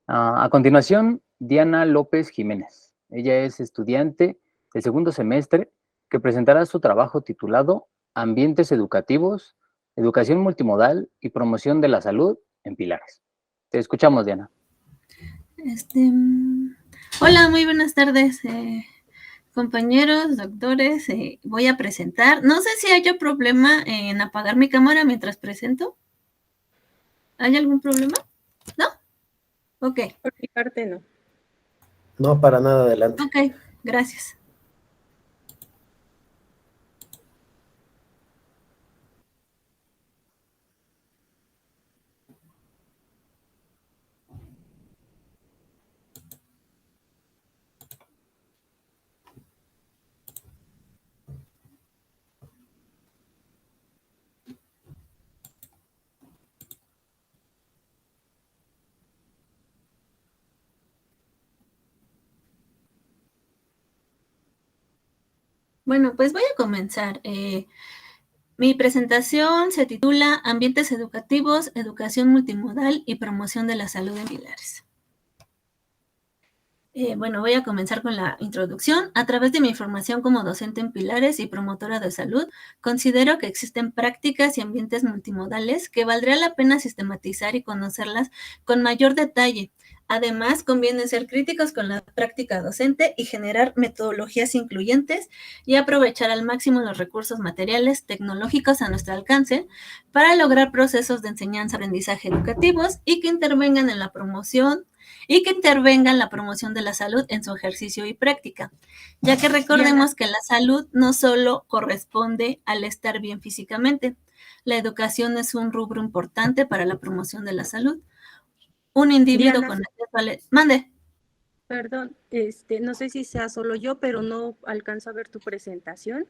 A continuación, Diana López Jiménez. Ella es estudiante del segundo semestre que presentará su trabajo titulado Ambientes educativos, educación multimodal y promoción de la salud en Pilares. Te escuchamos, Diana. Hola, muy buenas tardes, compañeros, doctores. Voy a presentar. No sé si haya problema en apagar mi cámara mientras presento. ¿Hay algún problema? ¿No? Ok. Por mi parte, no. No, para nada, adelante. Ok, gracias. Bueno, pues voy a comenzar. Mi presentación se titula Ambientes educativos, educación multimodal y promoción de la salud en Pilares. Bueno, voy a comenzar con la introducción. A través de mi formación como docente en Pilares y promotora de salud, considero que existen prácticas y ambientes multimodales que valdría la pena sistematizar y conocerlas con mayor detalle. Además, conviene ser críticos con la práctica docente y generar metodologías incluyentes y aprovechar al máximo los recursos materiales, tecnológicos a nuestro alcance para lograr procesos de enseñanza-aprendizaje educativos y que intervengan en la promoción de la salud en su ejercicio y práctica, ya que recordemos que la salud no solo corresponde al estar bien físicamente. La educación es un rubro importante para la promoción de la salud. Un individuo Diana, con acceso a mande. perdón, no sé si sea solo yo, pero no alcanzo a ver tu presentación.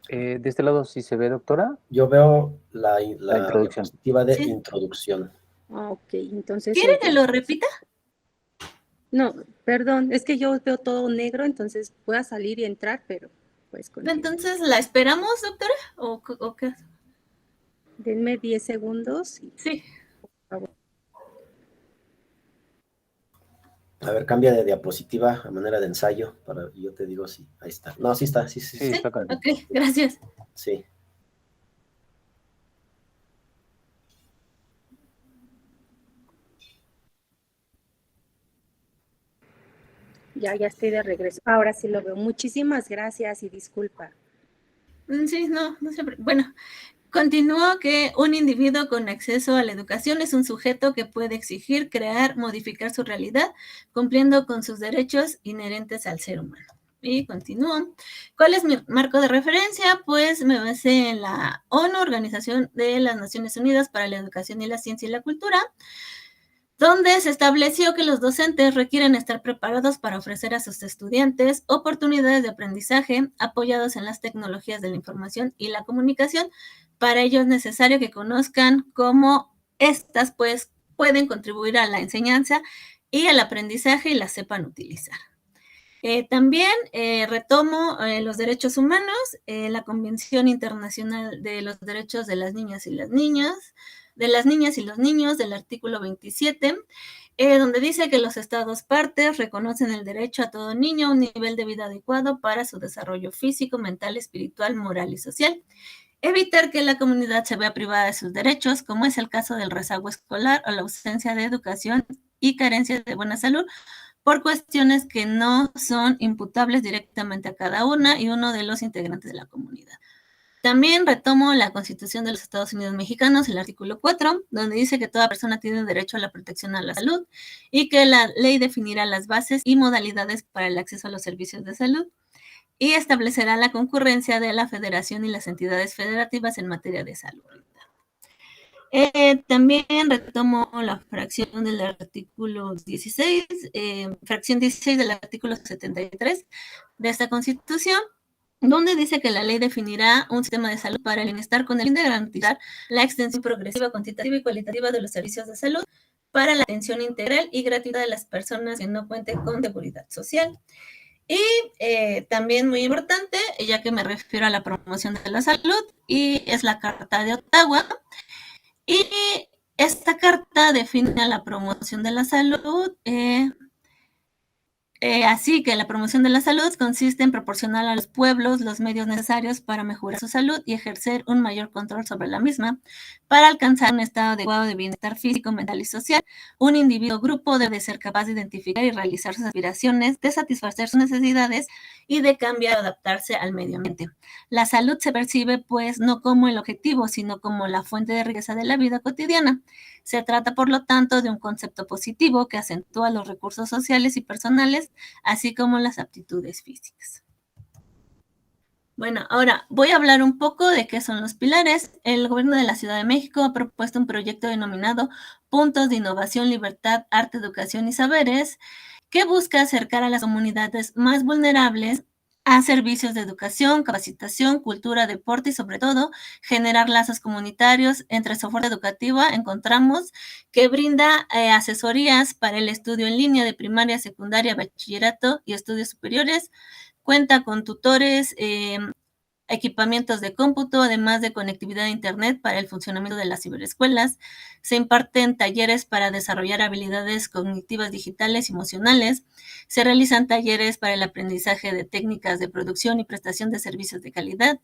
De este lado sí se ve, doctora, Yo veo la introducción. diapositiva de Sí. introducción. Ok, entonces ¿Quiere soy que yo. lo repita? No, perdón, es que yo veo todo negro, entonces voy a salir y entrar, pero pues continúa. Entonces, ¿la esperamos, doctora? ¿O qué? Denme 10 segundos. Sí. A ver, cambia de diapositiva a manera de ensayo para yo te digo si ahí está. No, sí está, sí. Sí, ¿Sí? está acá. Ok, gracias. Sí. Ya estoy de regreso. Ahora sí lo veo. Muchísimas gracias y disculpa. Sí, no se bueno. Continúo que un individuo con acceso a la educación es un sujeto que puede exigir, crear, modificar su realidad, cumpliendo con sus derechos inherentes al ser humano. Y continúo. ¿Cuál es mi marco de referencia? Pues me basé en la ONU, Organización de las Naciones Unidas para la Educación y la Ciencia y la Cultura, donde se estableció que los docentes requieren estar preparados para ofrecer a sus estudiantes oportunidades de aprendizaje apoyados en las tecnologías de la información y la comunicación. Para ello es necesario que conozcan cómo estas pues, pueden contribuir a la enseñanza y al aprendizaje y las sepan utilizar. También retomo los derechos humanos, la Convención Internacional de los Derechos de las Niñas y las Niñas, de las niñas y los niños, del artículo 27, donde dice que los estados partes reconocen el derecho a todo niño a un nivel de vida adecuado para su desarrollo físico, mental, espiritual, moral y social. Evitar que la comunidad se vea privada de sus derechos, como es el caso del rezago escolar o la ausencia de educación y carencia de buena salud, por cuestiones que no son imputables directamente a cada una y uno de los integrantes de la comunidad. También retomo la Constitución de los Estados Unidos Mexicanos, el artículo 4, donde dice que toda persona tiene derecho a la protección a la salud y que la ley definirá las bases y modalidades para el acceso a los servicios de salud y establecerá la concurrencia de la federación y las entidades federativas en materia de salud. También retomo la fracción del artículo 16, fracción 16 del artículo 73 de esta Constitución, donde dice que la ley definirá un sistema de salud para el bienestar con el fin de garantizar la extensión progresiva, cuantitativa y cualitativa de los servicios de salud para la atención integral y gratuita de las personas que no cuenten con seguridad social. Y también muy importante, ya que me refiero a la promoción de la salud, y es la Carta de Ottawa. Y esta carta define la promoción de la salud. Así que la promoción de la salud consiste en proporcionar a los pueblos los medios necesarios para mejorar su salud y ejercer un mayor control sobre la misma para alcanzar un estado adecuado de bienestar físico, mental y social. Un individuo o grupo debe ser capaz de identificar y realizar sus aspiraciones, de satisfacer sus necesidades y de cambiar o adaptarse al medio ambiente. La salud se percibe pues no como el objetivo, sino como la fuente de riqueza de la vida cotidiana. Se trata, por lo tanto, de un concepto positivo que acentúa los recursos sociales y personales, así como las aptitudes físicas. Bueno, ahora voy a hablar un poco de qué son los pilares. El gobierno de la Ciudad de México ha propuesto un proyecto denominado Puntos de Innovación, Libertad, Arte, Educación y Saberes, que busca acercar a las comunidades más vulnerables a servicios de educación, capacitación, cultura, deporte y sobre todo generar lazos comunitarios. Entre su oferta educativa encontramos que brinda asesorías para el estudio en línea de primaria, secundaria, bachillerato y estudios superiores. Cuenta con tutores equipamientos de cómputo, además de conectividad a Internet para el funcionamiento de las ciberescuelas. Se imparten talleres para desarrollar habilidades cognitivas digitales y emocionales. Se realizan talleres para el aprendizaje de técnicas de producción y prestación de servicios de calidad.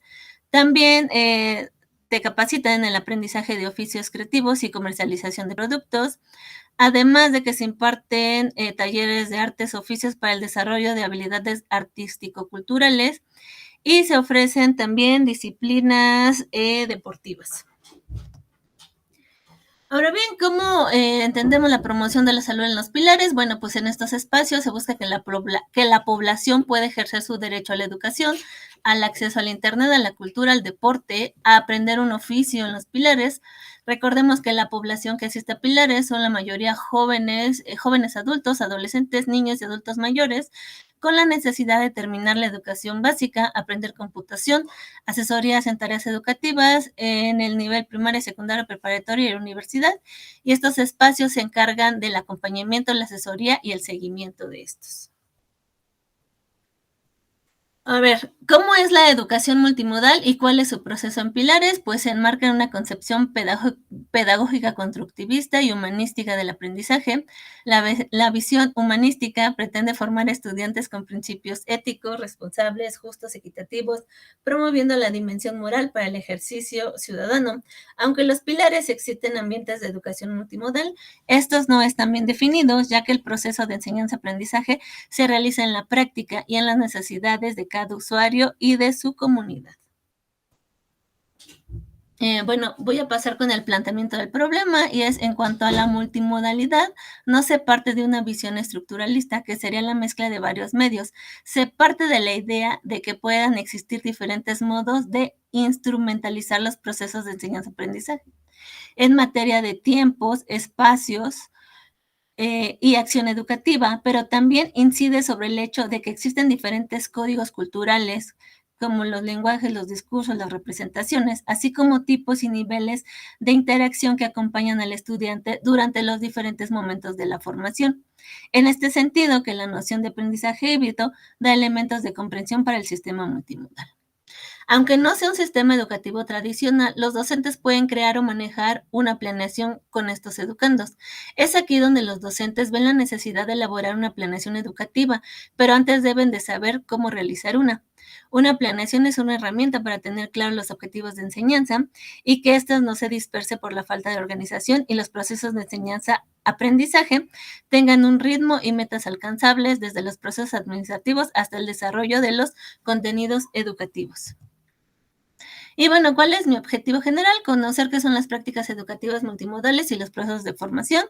También te capacitan en el aprendizaje de oficios creativos y comercialización de productos. Además de que se imparten talleres de artes, oficios para el desarrollo de habilidades artístico-culturales y se ofrecen también disciplinas deportivas. Ahora bien, ¿cómo entendemos la promoción de la salud en los pilares? Bueno, pues en estos espacios se busca que la población pueda ejercer su derecho a la educación, al acceso al Internet, a la cultura, al deporte, a aprender un oficio en los pilares. Recordemos que la población que asiste a pilares son la mayoría jóvenes, jóvenes adultos, adolescentes, niños y adultos mayores, con la necesidad de terminar la educación básica, aprender computación, asesorías en tareas educativas en el nivel primario, secundario, preparatorio y universidad. Y estos espacios se encargan del acompañamiento, la asesoría y el seguimiento de estos. A ver, ¿cómo es la educación multimodal y cuál es su proceso en pilares? Pues se enmarca en una concepción pedagógica constructivista y humanística del aprendizaje. La visión humanística pretende formar estudiantes con principios éticos, responsables, justos, equitativos, promoviendo la dimensión moral para el ejercicio ciudadano. Aunque los pilares existen ambientes de educación multimodal, estos no están bien definidos, ya que el proceso de enseñanza-aprendizaje se realiza en la práctica y en las necesidades de cada usuario y de su comunidad. Bueno, voy a pasar con el planteamiento del problema y es en cuanto a la multimodalidad, no se parte de una visión estructuralista que sería la mezcla de varios medios, se parte de la idea de que puedan existir diferentes modos de instrumentalizar los procesos de enseñanza-aprendizaje en materia de tiempos, espacios, y acción educativa, pero también incide sobre el hecho de que existen diferentes códigos culturales, como los lenguajes, los discursos, las representaciones, así como tipos y niveles de interacción que acompañan al estudiante durante los diferentes momentos de la formación. En este sentido, que la noción de aprendizaje híbrido da elementos de comprensión para el sistema multimodal. Aunque no sea un sistema educativo tradicional, los docentes pueden crear o manejar una planeación con estos educandos. Es aquí donde los docentes ven la necesidad de elaborar una planeación educativa, pero antes deben de saber cómo realizar una. Una planeación es una herramienta para tener claros los objetivos de enseñanza y que éstas no se disperse por la falta de organización y los procesos de enseñanza-aprendizaje tengan un ritmo y metas alcanzables desde los procesos administrativos hasta el desarrollo de los contenidos educativos. Y bueno, ¿cuál es mi objetivo general? Conocer qué son las prácticas educativas multimodales y los procesos de formación.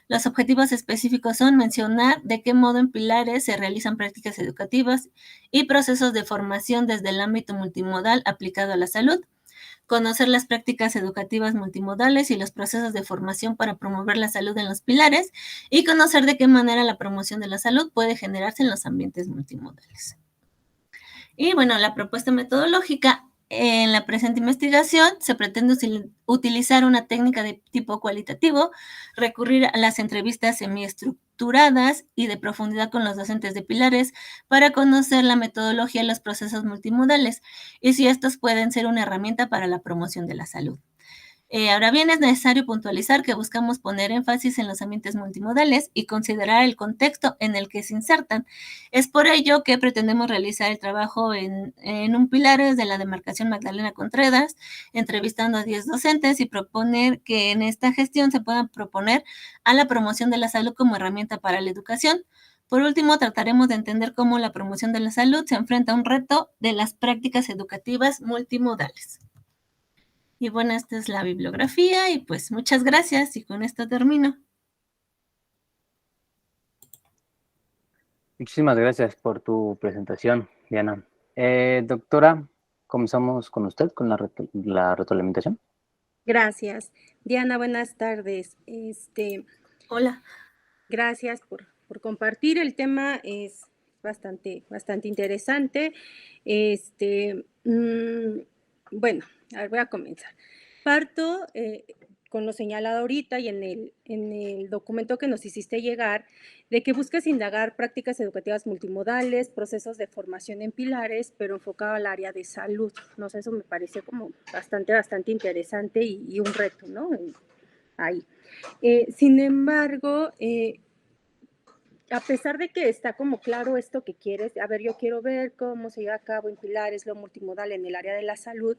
Los objetivos específicos son mencionar de qué modo en pilares se realizan prácticas educativas y procesos de formación desde el ámbito multimodal aplicado a la salud. Conocer las prácticas educativas multimodales y los procesos de formación para promover la salud en los pilares y conocer de qué manera la promoción de la salud puede generarse en los ambientes multimodales. Y bueno, la propuesta metodológica. En la presente investigación se pretende utilizar una técnica de tipo cualitativo, recurrir a las entrevistas semiestructuradas y de profundidad con los docentes de pilares para conocer la metodología y los procesos multimodales y si estos pueden ser una herramienta para la promoción de la salud. Ahora bien, es necesario puntualizar que buscamos poner énfasis en los ambientes multimodales y considerar el contexto en el que se insertan. Es por ello que pretendemos realizar el trabajo en un pilar de la demarcación Magdalena Contreras, entrevistando a 10 docentes y proponer que en esta gestión se puedan proponer a la promoción de la salud como herramienta para la educación. Por último, trataremos de entender cómo la promoción de la salud se enfrenta a un reto de las prácticas educativas multimodales. Y bueno, esta es la bibliografía y pues muchas gracias y con esto termino. Muchísimas gracias por tu presentación, Diana. Doctora, comenzamos con usted, con la retroalimentación. Gracias. Diana, buenas tardes. Hola. Gracias por compartir. El tema es bastante interesante. Bueno, a ver, voy a comenzar. Parto con lo señalado ahorita y en el documento que nos hiciste llegar, de que buscas indagar prácticas educativas multimodales, procesos de formación en pilares, pero enfocado al área de salud. No sé, eso me parece como bastante interesante y un reto, ¿no? Ahí. Sin embargo, a pesar de que está como claro esto que quieres, a ver, yo quiero ver cómo se lleva a cabo en pilares lo multimodal en el área de la salud,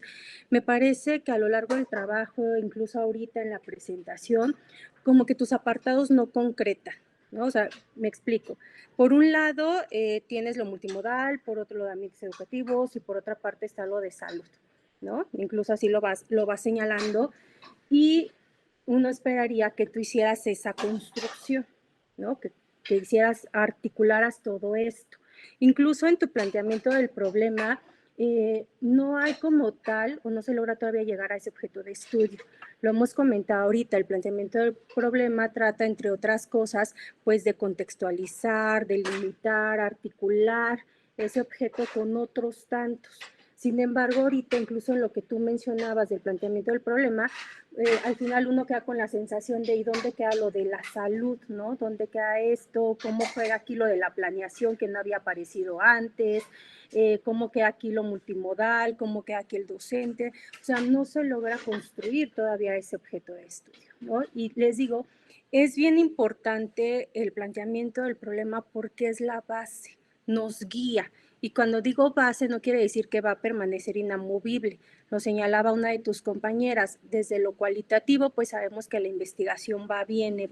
me parece que a lo largo del trabajo, incluso ahorita en la presentación, como que tus apartados no concretan, ¿no? O sea, me explico. Por un lado, tienes lo multimodal, por otro lado, ambientes educativos, y por otra parte está lo de salud, ¿no? Incluso así lo vas señalando, y uno esperaría que tú hicieras esa construcción, ¿no? Que hicieras, articularas todo esto. Incluso en tu planteamiento del problema, no hay como tal, o no se logra todavía llegar a ese objeto de estudio. Lo hemos comentado ahorita, el planteamiento del problema trata, entre otras cosas, pues de contextualizar, delimitar, articular ese objeto con otros tantos. Sin embargo, ahorita, incluso en lo que tú mencionabas del planteamiento del problema, al final uno queda con la sensación de ¿y dónde queda lo de la salud, ¿no? ¿Dónde queda esto? ¿Cómo juega aquí lo de la planeación que no había aparecido antes? ¿Cómo queda aquí lo multimodal? ¿Cómo queda aquí el docente? O sea, no se logra construir todavía ese objeto de estudio, ¿no? Y les digo, es bien importante el planteamiento del problema porque es la base, nos guía. Y cuando digo base no quiere decir que va a permanecer inamovible. Lo señalaba una de tus compañeras, desde lo cualitativo, pues sabemos que la investigación va, viene,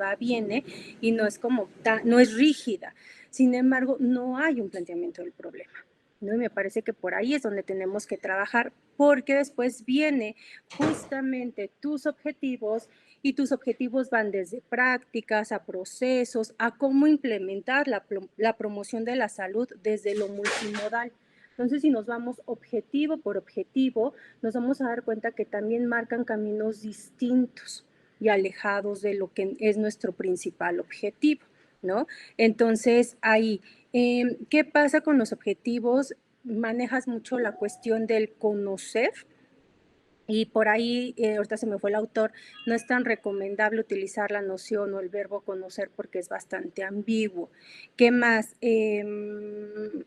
y no es como, no es rígida. Sin embargo, no hay un planteamiento del problema, ¿no? Y me parece que por ahí es donde tenemos que trabajar, porque después viene justamente tus objetivos, y tus objetivos van desde prácticas a procesos, a cómo implementar la promoción de la salud desde lo multimodal. Entonces, si nos vamos objetivo por objetivo, nos vamos a dar cuenta que también marcan caminos distintos y alejados de lo que es nuestro principal objetivo, ¿no? Entonces, ahí, ¿qué pasa con los objetivos? Manejas mucho la cuestión del conocer, y por ahí, ahorita se me fue el autor, no es tan recomendable utilizar la noción o el verbo conocer porque es bastante ambiguo. ¿Qué más? En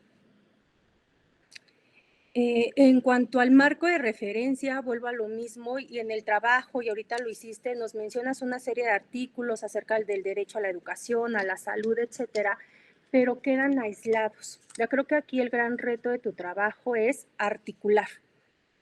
cuanto al marco de referencia, vuelvo a lo mismo, y en el trabajo, y ahorita lo hiciste, nos mencionas una serie de artículos acerca del derecho a la educación, a la salud, etcétera, pero quedan aislados. Yo creo que aquí el gran reto de tu trabajo es articular.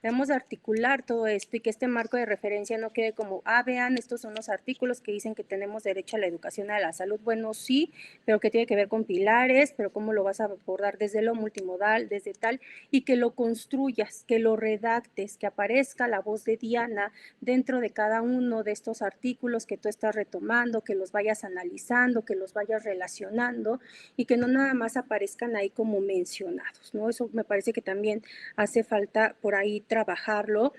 Debemos de articular todo esto y que este marco de referencia no quede como, vean, estos son los artículos que dicen que tenemos derecho a la educación, a la salud. Bueno, sí, pero que tiene que ver con pilares, pero cómo lo vas a abordar desde lo multimodal, desde tal, y que lo construyas, que lo redactes, que aparezca la voz de Diana dentro de cada uno de estos artículos que tú estás retomando, que los vayas analizando, que los vayas relacionando y que no nada más aparezcan ahí como mencionados, ¿no? Eso me parece que también hace falta por ahí trabajarlo.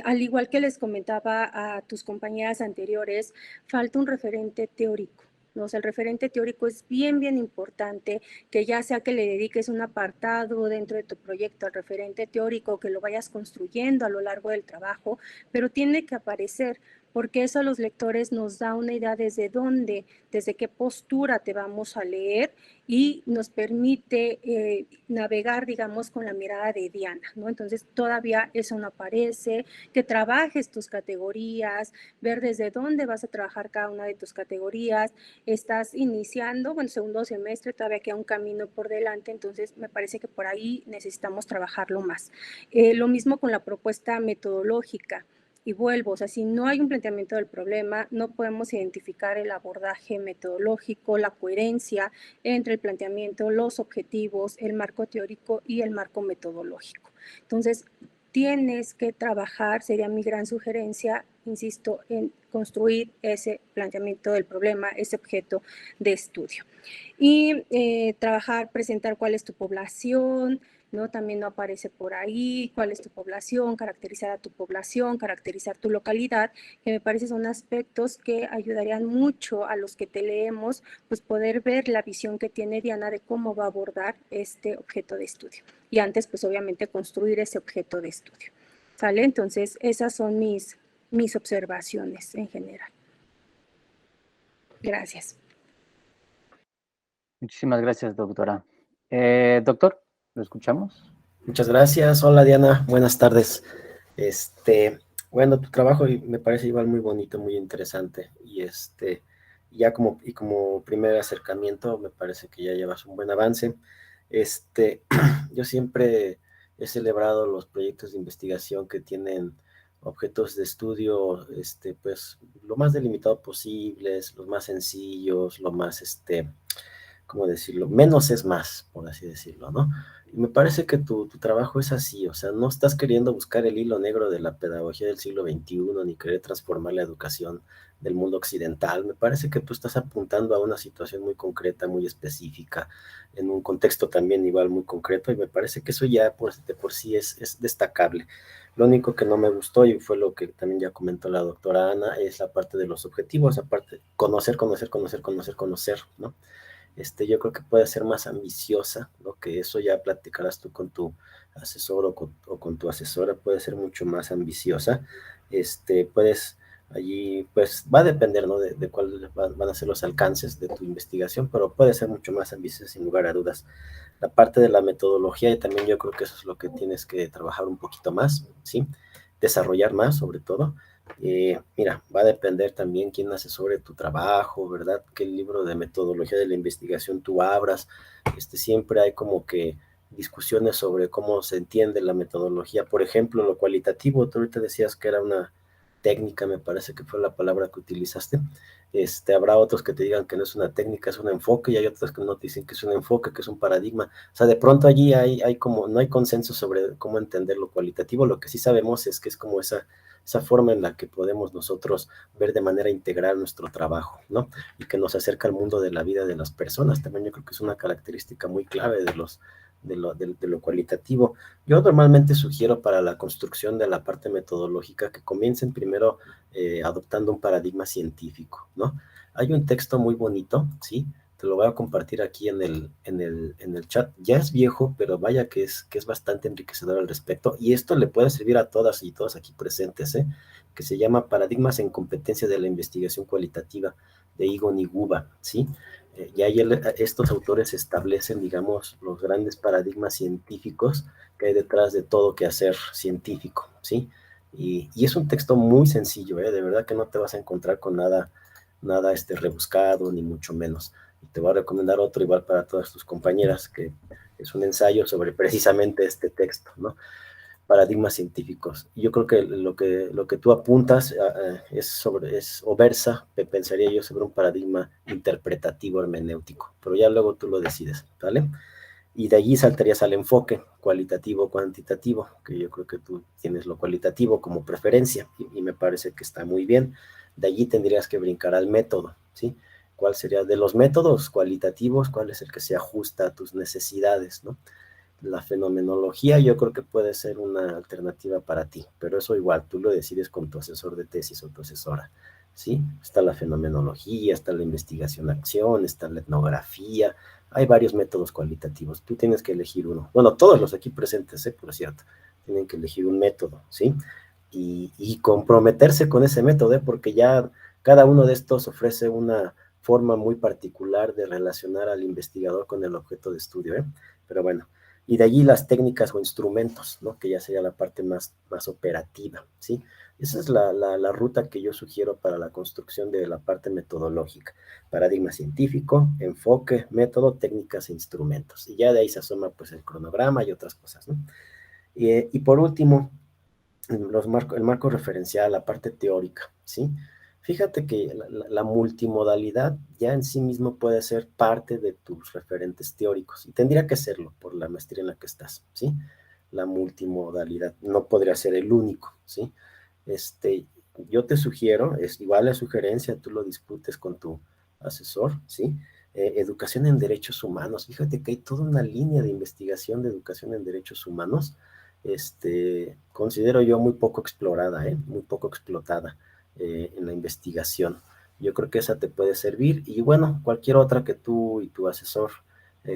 Al igual que les comentaba a tus compañeras anteriores, falta un referente teórico, ¿no? O sea, el referente teórico es bien importante, que ya sea que le dediques un apartado dentro de tu proyecto al referente teórico, que lo vayas construyendo a lo largo del trabajo, pero tiene que aparecer, porque eso a los lectores nos da una idea desde dónde, desde qué postura te vamos a leer, y nos permite navegar, digamos, con la mirada de Diana, ¿no? Entonces, todavía eso no aparece, que trabajes tus categorías, ver desde dónde vas a trabajar cada una de tus categorías. Estás iniciando, bueno, segundo semestre, todavía queda un camino por delante, entonces me parece que por ahí necesitamos trabajarlo más. Lo mismo con la propuesta metodológica. Y vuelvo, o sea, si no hay un planteamiento del problema, no podemos identificar el abordaje metodológico, la coherencia entre el planteamiento, los objetivos, el marco teórico y el marco metodológico. Entonces, tienes que trabajar, sería mi gran sugerencia, insisto, en construir ese planteamiento del problema, ese objeto de estudio. Y trabajar, presentar cuál es tu población, ¿no? También no aparece por ahí cuál es tu población, caracterizar a tu población, caracterizar tu localidad, que me parece son aspectos que ayudarían mucho a los que te leemos, pues poder ver la visión que tiene Diana de cómo va a abordar este objeto de estudio. Y antes, pues obviamente construir ese objeto de estudio. ¿Sale? Entonces, esas son mis mis observaciones en general. Gracias. Muchísimas gracias, doctora. Doctor, ¿lo escuchamos? Muchas gracias. Hola, Diana. Buenas tardes. Bueno, tu trabajo me parece igual muy bonito, muy interesante. Ya como primer acercamiento, me parece que ya llevas un buen avance. Yo siempre he celebrado los proyectos de investigación que tienen objetos de estudio, pues, lo más delimitado posibles, los más sencillos, lo más, ¿cómo decirlo? Menos es más, por así decirlo, ¿no? Y me parece que tu trabajo es así, o sea, no estás queriendo buscar el hilo negro de la pedagogía del siglo XXI, ni querer transformar la educación del mundo occidental. Me parece que tú estás apuntando a una situación muy concreta, muy específica, en un contexto también igual muy concreto, y me parece que eso ya de por sí es destacable. Lo único que no me gustó, y fue lo que también ya comentó la doctora Ana, es la parte de los objetivos, aparte, conocer, ¿no? Yo creo que puede ser más ambiciosa, ¿no? Que eso ya platicarás tú con tu asesor o con tu asesora, puede ser mucho más ambiciosa. Puedes allí, pues va a depender, ¿no? De cuáles van a ser los alcances de tu investigación, pero puede ser mucho más ambiciosa sin lugar a dudas. La parte de la metodología, y también yo creo que eso es lo que tienes que trabajar un poquito más, ¿sí? Desarrollar más, sobre todo. Mira, va a depender también quién asesore tu trabajo, ¿verdad? Qué libro de metodología de la investigación tú abras. Siempre hay como que discusiones sobre cómo se entiende la metodología. Por ejemplo, lo cualitativo, tú ahorita decías que era una técnica, me parece que fue la palabra que utilizaste. Habrá otros que te digan que no es una técnica, es un enfoque, y hay otros que no te dicen que es un enfoque, que es un paradigma. O sea, de pronto allí hay como, no hay consenso sobre cómo entender lo cualitativo. Lo que sí sabemos es que es como esa forma en la que podemos nosotros ver de manera integral nuestro trabajo, ¿no? Y que nos acerca al mundo de la vida de las personas. También yo creo que es una característica muy clave de lo cualitativo. Yo normalmente sugiero para la construcción de la parte metodológica que comiencen primero adoptando un paradigma científico, ¿no? Hay un texto muy bonito, ¿sí? Te lo voy a compartir aquí en el chat. Ya es viejo, pero vaya que es bastante enriquecedor al respecto, y esto le puede servir a todas y todos aquí presentes, ¿eh? Que se llama Paradigmas en competencia de la investigación cualitativa, de Egon y Guba, ¿sí? Y ahí estos autores establecen, digamos, los grandes paradigmas científicos que hay detrás de todo quehacer científico, ¿sí? Y es un texto muy sencillo, ¿eh? De verdad que no te vas a encontrar con nada rebuscado, ni mucho menos. Y te voy a recomendar otro igual para todas tus compañeras, que es un ensayo sobre precisamente este texto, ¿no? Paradigmas científicos. Y yo creo que lo que tú apuntas o versa, pensaría yo, sobre un paradigma interpretativo hermenéutico, pero ya luego tú lo decides, ¿vale? Y de allí saltarías al enfoque cualitativo, cuantitativo, que yo creo que tú tienes lo cualitativo como preferencia, y me parece que está muy bien. De allí tendrías que brincar al método, ¿sí? ¿Cuál sería de los métodos cualitativos? ¿Cuál es el que se ajusta a tus necesidades, ¿no? La fenomenología yo creo que puede ser una alternativa para ti, pero eso igual tú lo decides con tu asesor de tesis o tu asesora, ¿sí? Está la fenomenología, está la investigación-acción, está la etnografía, hay varios métodos cualitativos, tú tienes que elegir uno. Bueno, todos los aquí presentes, por cierto, tienen que elegir un método, ¿sí? Y comprometerse con ese método, porque ya cada uno de estos ofrece una forma muy particular de relacionar al investigador con el objeto de estudio, ¿eh? Pero bueno, y de allí las técnicas o instrumentos, ¿no? Que ya sería la parte más operativa, ¿sí? Esa es la ruta que yo sugiero para la construcción de la parte metodológica. Paradigma científico, enfoque, método, técnicas e instrumentos. Y ya de ahí se asoma pues el cronograma y otras cosas, ¿no? Y por último, el marco referencial, la parte teórica, ¿sí? Fíjate que la multimodalidad ya en sí mismo puede ser parte de tus referentes teóricos, y tendría que serlo por la maestría en la que estás, ¿sí? La multimodalidad no podría ser el único, ¿sí? Yo te sugiero, es igual la sugerencia, tú lo discutes con tu asesor, ¿sí? Educación en derechos humanos. Fíjate que hay toda una línea de investigación de educación en derechos humanos, considero yo muy poco explorada, muy poco explotada en la investigación. Yo creo que esa te puede servir, y bueno, cualquier otra que tú y tu asesor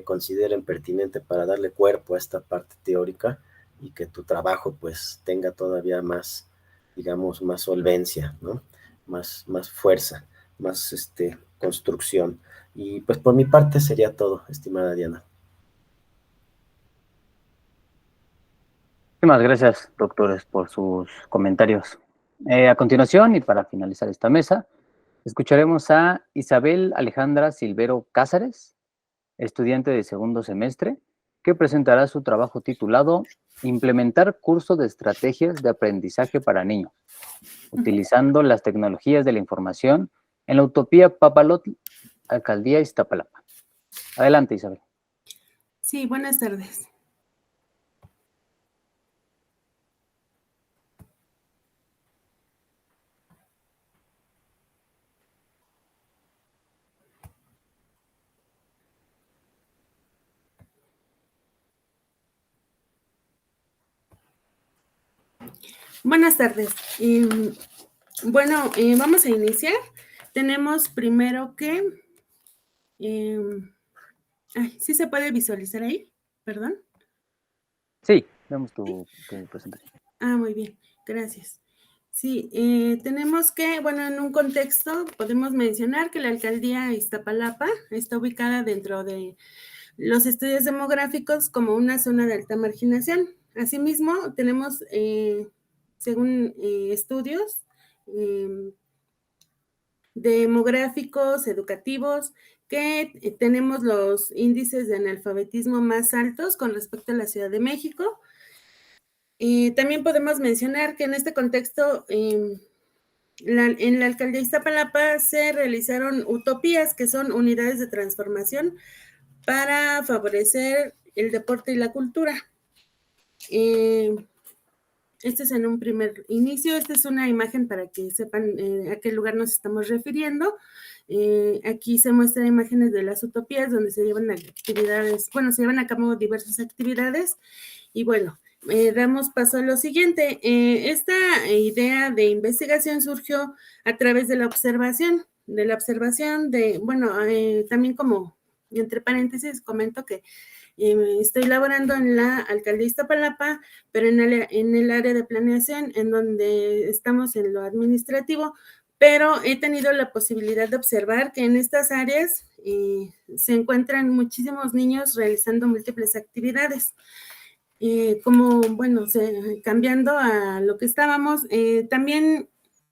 consideren pertinente para darle cuerpo a esta parte teórica, y que tu trabajo pues tenga todavía más digamos, más solvencia, ¿no? Más fuerza, más construcción. Y pues por mi parte sería todo, estimada Diana. Muchísimas gracias, doctores, por sus comentarios. A continuación, y para finalizar esta mesa, escucharemos a Isabel Alejandra Silvero Cázares, estudiante de segundo semestre, que presentará su trabajo titulado Implementar curso de estrategias de aprendizaje para niños, utilizando las tecnologías de la información en la Utopía Papalotl, Alcaldía Iztapalapa. Adelante, Isabel. Sí, buenas tardes. Buenas tardes. Bueno, vamos a iniciar. Tenemos primero que... ¿sí se puede visualizar ahí? Perdón. Sí, vemos tu presentación. Muy bien, gracias. Sí, tenemos que, bueno, en un contexto podemos mencionar que la alcaldía Iztapalapa está ubicada dentro de los estudios demográficos como una zona de alta marginación. Asimismo, tenemos, según estudios demográficos, educativos, que tenemos los índices de analfabetismo más altos con respecto a la Ciudad de México. También podemos mencionar que en este contexto, en la alcaldía Iztapalapa se realizaron utopías, que son unidades de transformación para favorecer el deporte y la cultura. Este es en un primer inicio. Esta es una imagen para que sepan a qué lugar nos estamos refiriendo. Aquí se muestran imágenes de las utopías donde se llevan actividades, bueno, se llevan a cabo diversas actividades. Y bueno, damos paso a lo siguiente. Esta idea de investigación surgió a través de la observación, bueno, también como entre paréntesis comento que estoy laborando en la alcaldía Iztapalapa, pero en el área de planeación, en donde estamos en lo administrativo, pero he tenido la posibilidad de observar que en estas áreas se encuentran muchísimos niños realizando múltiples actividades. Como, bueno, cambiando a lo que estábamos, también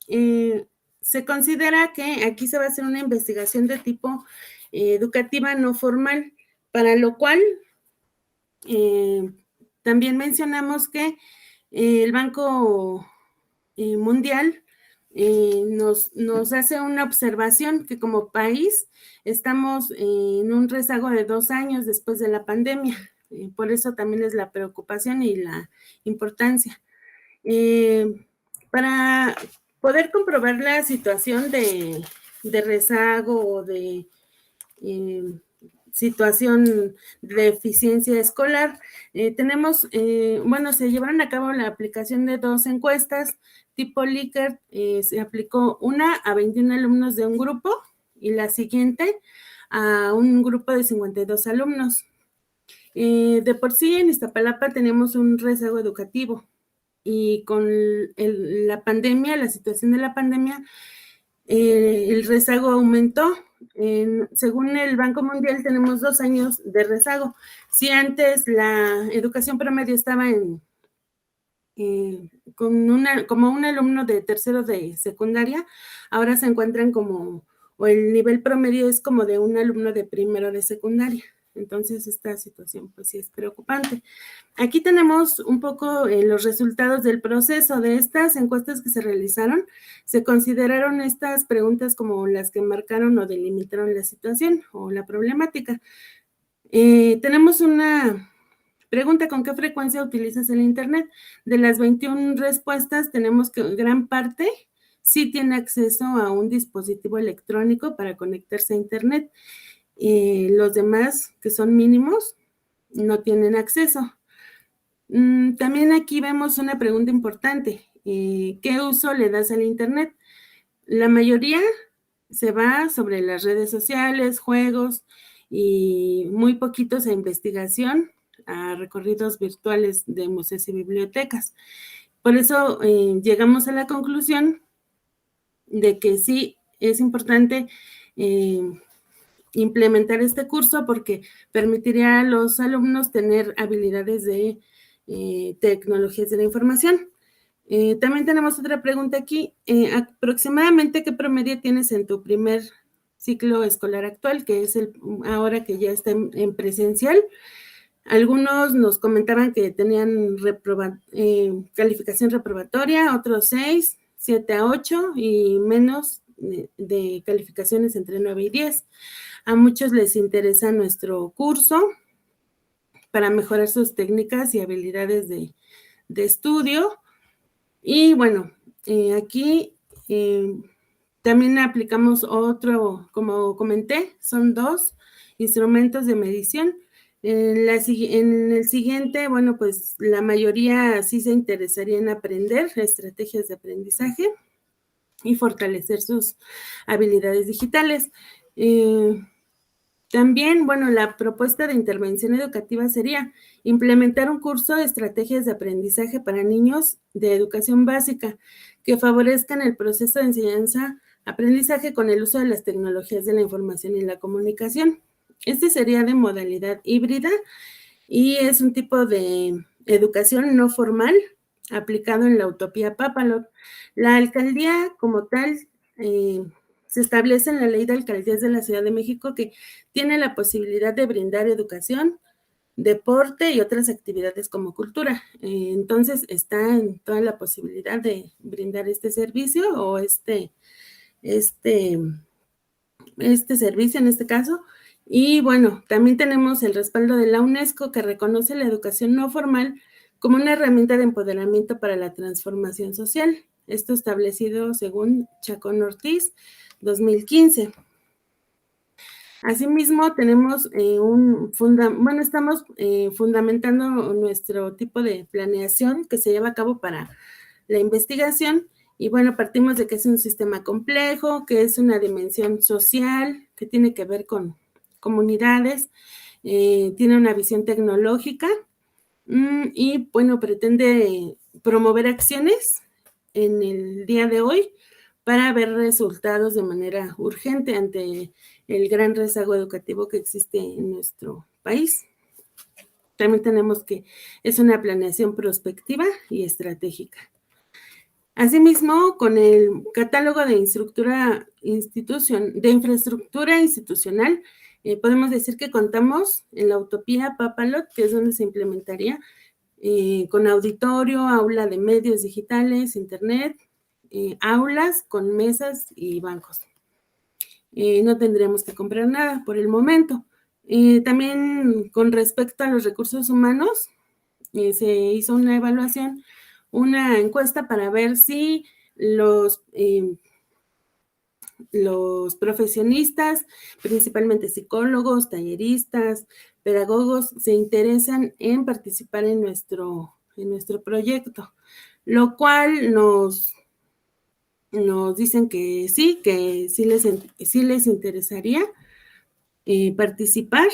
se considera que aquí se va a hacer una investigación de tipo educativa no formal, para lo cual también mencionamos que el Banco Mundial nos hace una observación que como país estamos en un rezago de 2 años después de la pandemia. Por eso también es la preocupación y la importancia. Para poder comprobar la situación de rezago o de situación de eficiencia escolar, tenemos, bueno, se llevaron a cabo la aplicación de 2 encuestas tipo Likert. Se aplicó una a 21 alumnos de un grupo y la siguiente a un grupo de 52 alumnos. De por sí en Iztapalapa tenemos un rezago educativo y con la pandemia, la situación de la pandemia, el rezago aumentó. Según el Banco Mundial tenemos 2 años de rezago. Si antes la educación promedio estaba como un alumno de tercero de secundaria, ahora se encuentran o el nivel promedio es como de un alumno de primero de secundaria. Entonces esta situación pues sí es preocupante. Aquí tenemos un poco los resultados del proceso de estas encuestas que se realizaron. Se consideraron estas preguntas como las que marcaron o delimitaron la situación o la problemática. Tenemos una pregunta: ¿con qué frecuencia utilizas el Internet? De las 21 respuestas tenemos que gran parte sí tiene acceso a un dispositivo electrónico para conectarse a Internet. Los demás, que son mínimos, no tienen acceso. También aquí vemos una pregunta importante. ¿Qué uso le das al Internet? La mayoría se va sobre las redes sociales, juegos, y muy poquitos a investigación, a recorridos virtuales de museos y bibliotecas. Por eso llegamos a la conclusión de que sí es importante implementar este curso porque permitiría a los alumnos tener habilidades de tecnologías de la información. También tenemos otra pregunta aquí. ¿Aproximadamente qué promedio tienes en tu primer ciclo escolar actual, que es ahora que ya está en presencial? Algunos nos comentaban que tenían calificación reprobatoria, otros 6, 7 a 8 y menos de calificaciones entre 9 y 10. A muchos les interesa nuestro curso para mejorar sus técnicas y habilidades de estudio. Y bueno, aquí también aplicamos otro, como comenté, son 2 instrumentos de medición. En el siguiente, bueno, pues la mayoría sí se interesaría en aprender estrategias de aprendizaje y fortalecer sus habilidades digitales. También, bueno, la propuesta de intervención educativa sería implementar un curso de estrategias de aprendizaje para niños de educación básica que favorezcan el proceso de enseñanza-aprendizaje con el uso de las tecnologías de la información y la comunicación. Este sería de modalidad híbrida y es un tipo de educación no formal aplicado en la utopía Papalot. La alcaldía como tal se establece en la Ley de Alcaldías de la Ciudad de México que tiene la posibilidad de brindar educación, deporte y otras actividades como cultura. Entonces está en toda la posibilidad de brindar este servicio o este servicio en este caso. Y bueno, también tenemos el respaldo de la UNESCO que reconoce la educación no formal como una herramienta de empoderamiento para la transformación social. Esto establecido según Chacón Ortiz, 2015. Asimismo, tenemos estamos fundamentando nuestro tipo de planeación que se lleva a cabo para la investigación. Y bueno, partimos de que es un sistema complejo, que es una dimensión social, que tiene que ver con comunidades, tiene una visión tecnológica y bueno, pretende promover acciones en el día de hoy para ver resultados de manera urgente ante el gran rezago educativo que existe en nuestro país. También tenemos que es una planeación prospectiva y estratégica. Asimismo, con el catálogo de infraestructura institucional, podemos decir que contamos en la utopía Papalot, que es donde se implementaría con auditorio, aula de medios digitales, internet, aulas con mesas y bancos. No tendríamos que comprar nada por el momento. También con respecto a los recursos humanos, se hizo una evaluación, una encuesta para ver si los profesionistas, principalmente psicólogos, talleristas, pedagogos, se interesan en participar en nuestro proyecto, lo cual nos dicen que sí les interesaría participar.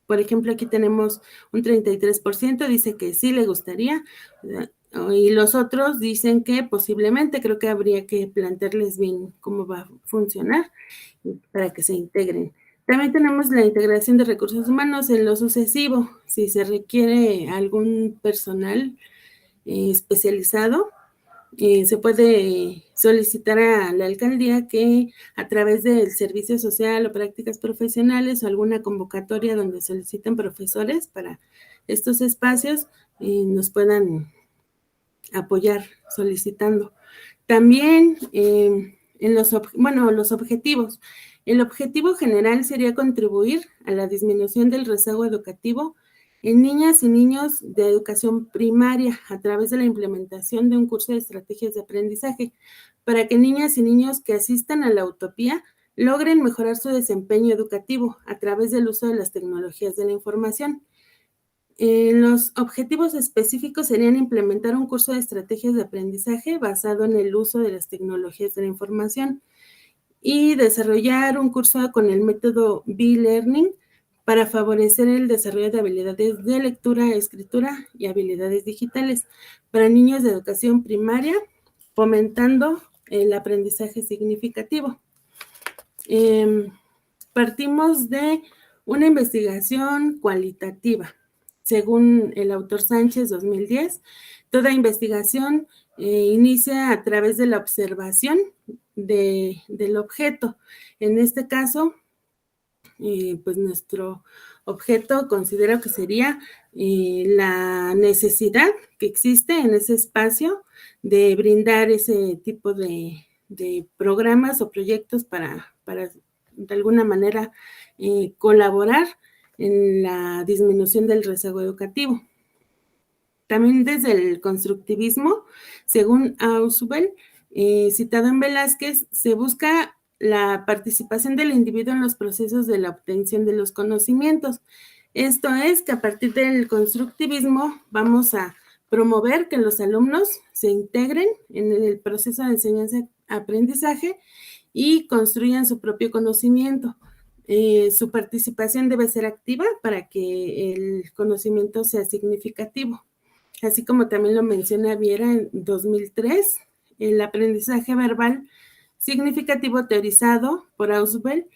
Por ejemplo, aquí tenemos un 33%, dice que sí le gustaría, y los otros dicen que posiblemente. Creo que habría que plantearles bien cómo va a funcionar para que se integren. También tenemos la integración de recursos humanos en lo sucesivo, si se requiere algún personal especializado. Se puede solicitar a la alcaldía que a través del servicio social o prácticas profesionales o alguna convocatoria donde soliciten profesores para estos espacios nos puedan apoyar solicitando. También en los objetivos. El objetivo general sería contribuir a la disminución del rezago educativo en niñas y niños de educación primaria a través de la implementación de un curso de estrategias de aprendizaje para que niñas y niños que asistan a la utopía logren mejorar su desempeño educativo a través del uso de las tecnologías de la información. Los objetivos específicos serían implementar un curso de estrategias de aprendizaje basado en el uso de las tecnologías de la información y desarrollar un curso con el método B-Learning para favorecer el desarrollo de habilidades de lectura, escritura y habilidades digitales para niños de educación primaria, fomentando el aprendizaje significativo. Partimos de una investigación cualitativa. Según el autor Sánchez, 2010, toda investigación inicia a través de la observación del objeto. En este caso, pues nuestro objeto considero que sería la necesidad que existe en ese espacio de brindar ese tipo de programas o proyectos para de alguna manera colaborar en la disminución del rezago educativo. También desde el constructivismo, según Ausubel, citado en Velázquez, se busca la participación del individuo en los procesos de la obtención de los conocimientos. Esto es que a partir del constructivismo vamos a promover que los alumnos se integren en el proceso de enseñanza-aprendizaje y construyan su propio conocimiento. Su participación debe ser activa para que el conocimiento sea significativo. Así como también lo menciona Viera en 2003, el aprendizaje verbal significativo teorizado por Ausubel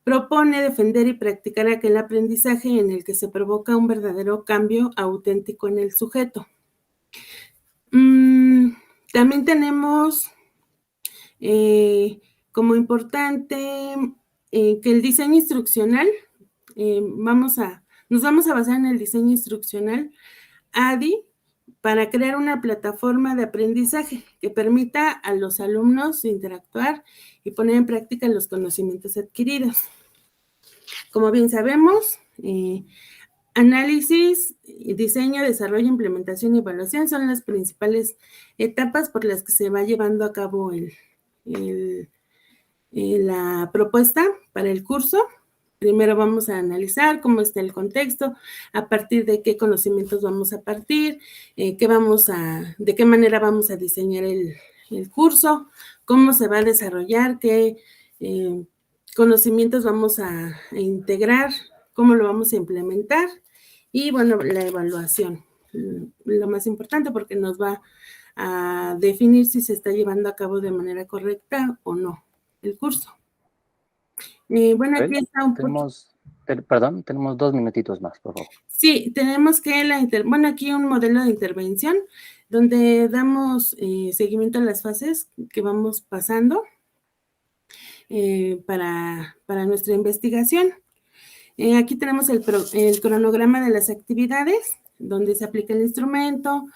propone defender y practicar aquel aprendizaje en el que se provoca un verdadero cambio auténtico en el sujeto. También tenemos como importante que el diseño instruccional, nos vamos a basar en el diseño instruccional ADI para crear una plataforma de aprendizaje que permita a los alumnos interactuar y poner en práctica los conocimientos adquiridos. Como bien sabemos, análisis, diseño, desarrollo, implementación y evaluación son las principales etapas por las que se va llevando a cabo la propuesta para el curso. Primero vamos a analizar cómo está el contexto, a partir de qué conocimientos vamos a partir, de qué manera vamos a diseñar el curso, cómo se va a desarrollar, qué conocimientos vamos a integrar, cómo lo vamos a implementar y, bueno, la evaluación, lo más importante porque nos va a definir si se está llevando a cabo de manera correcta o no el curso. Bueno, aquí está un poco. Tenemos 2 minutitos más, por favor. Sí, tenemos que aquí un modelo de intervención donde damos seguimiento a las fases que vamos pasando para nuestra investigación. Aquí tenemos el cronograma de las actividades, donde se aplica el instrumento.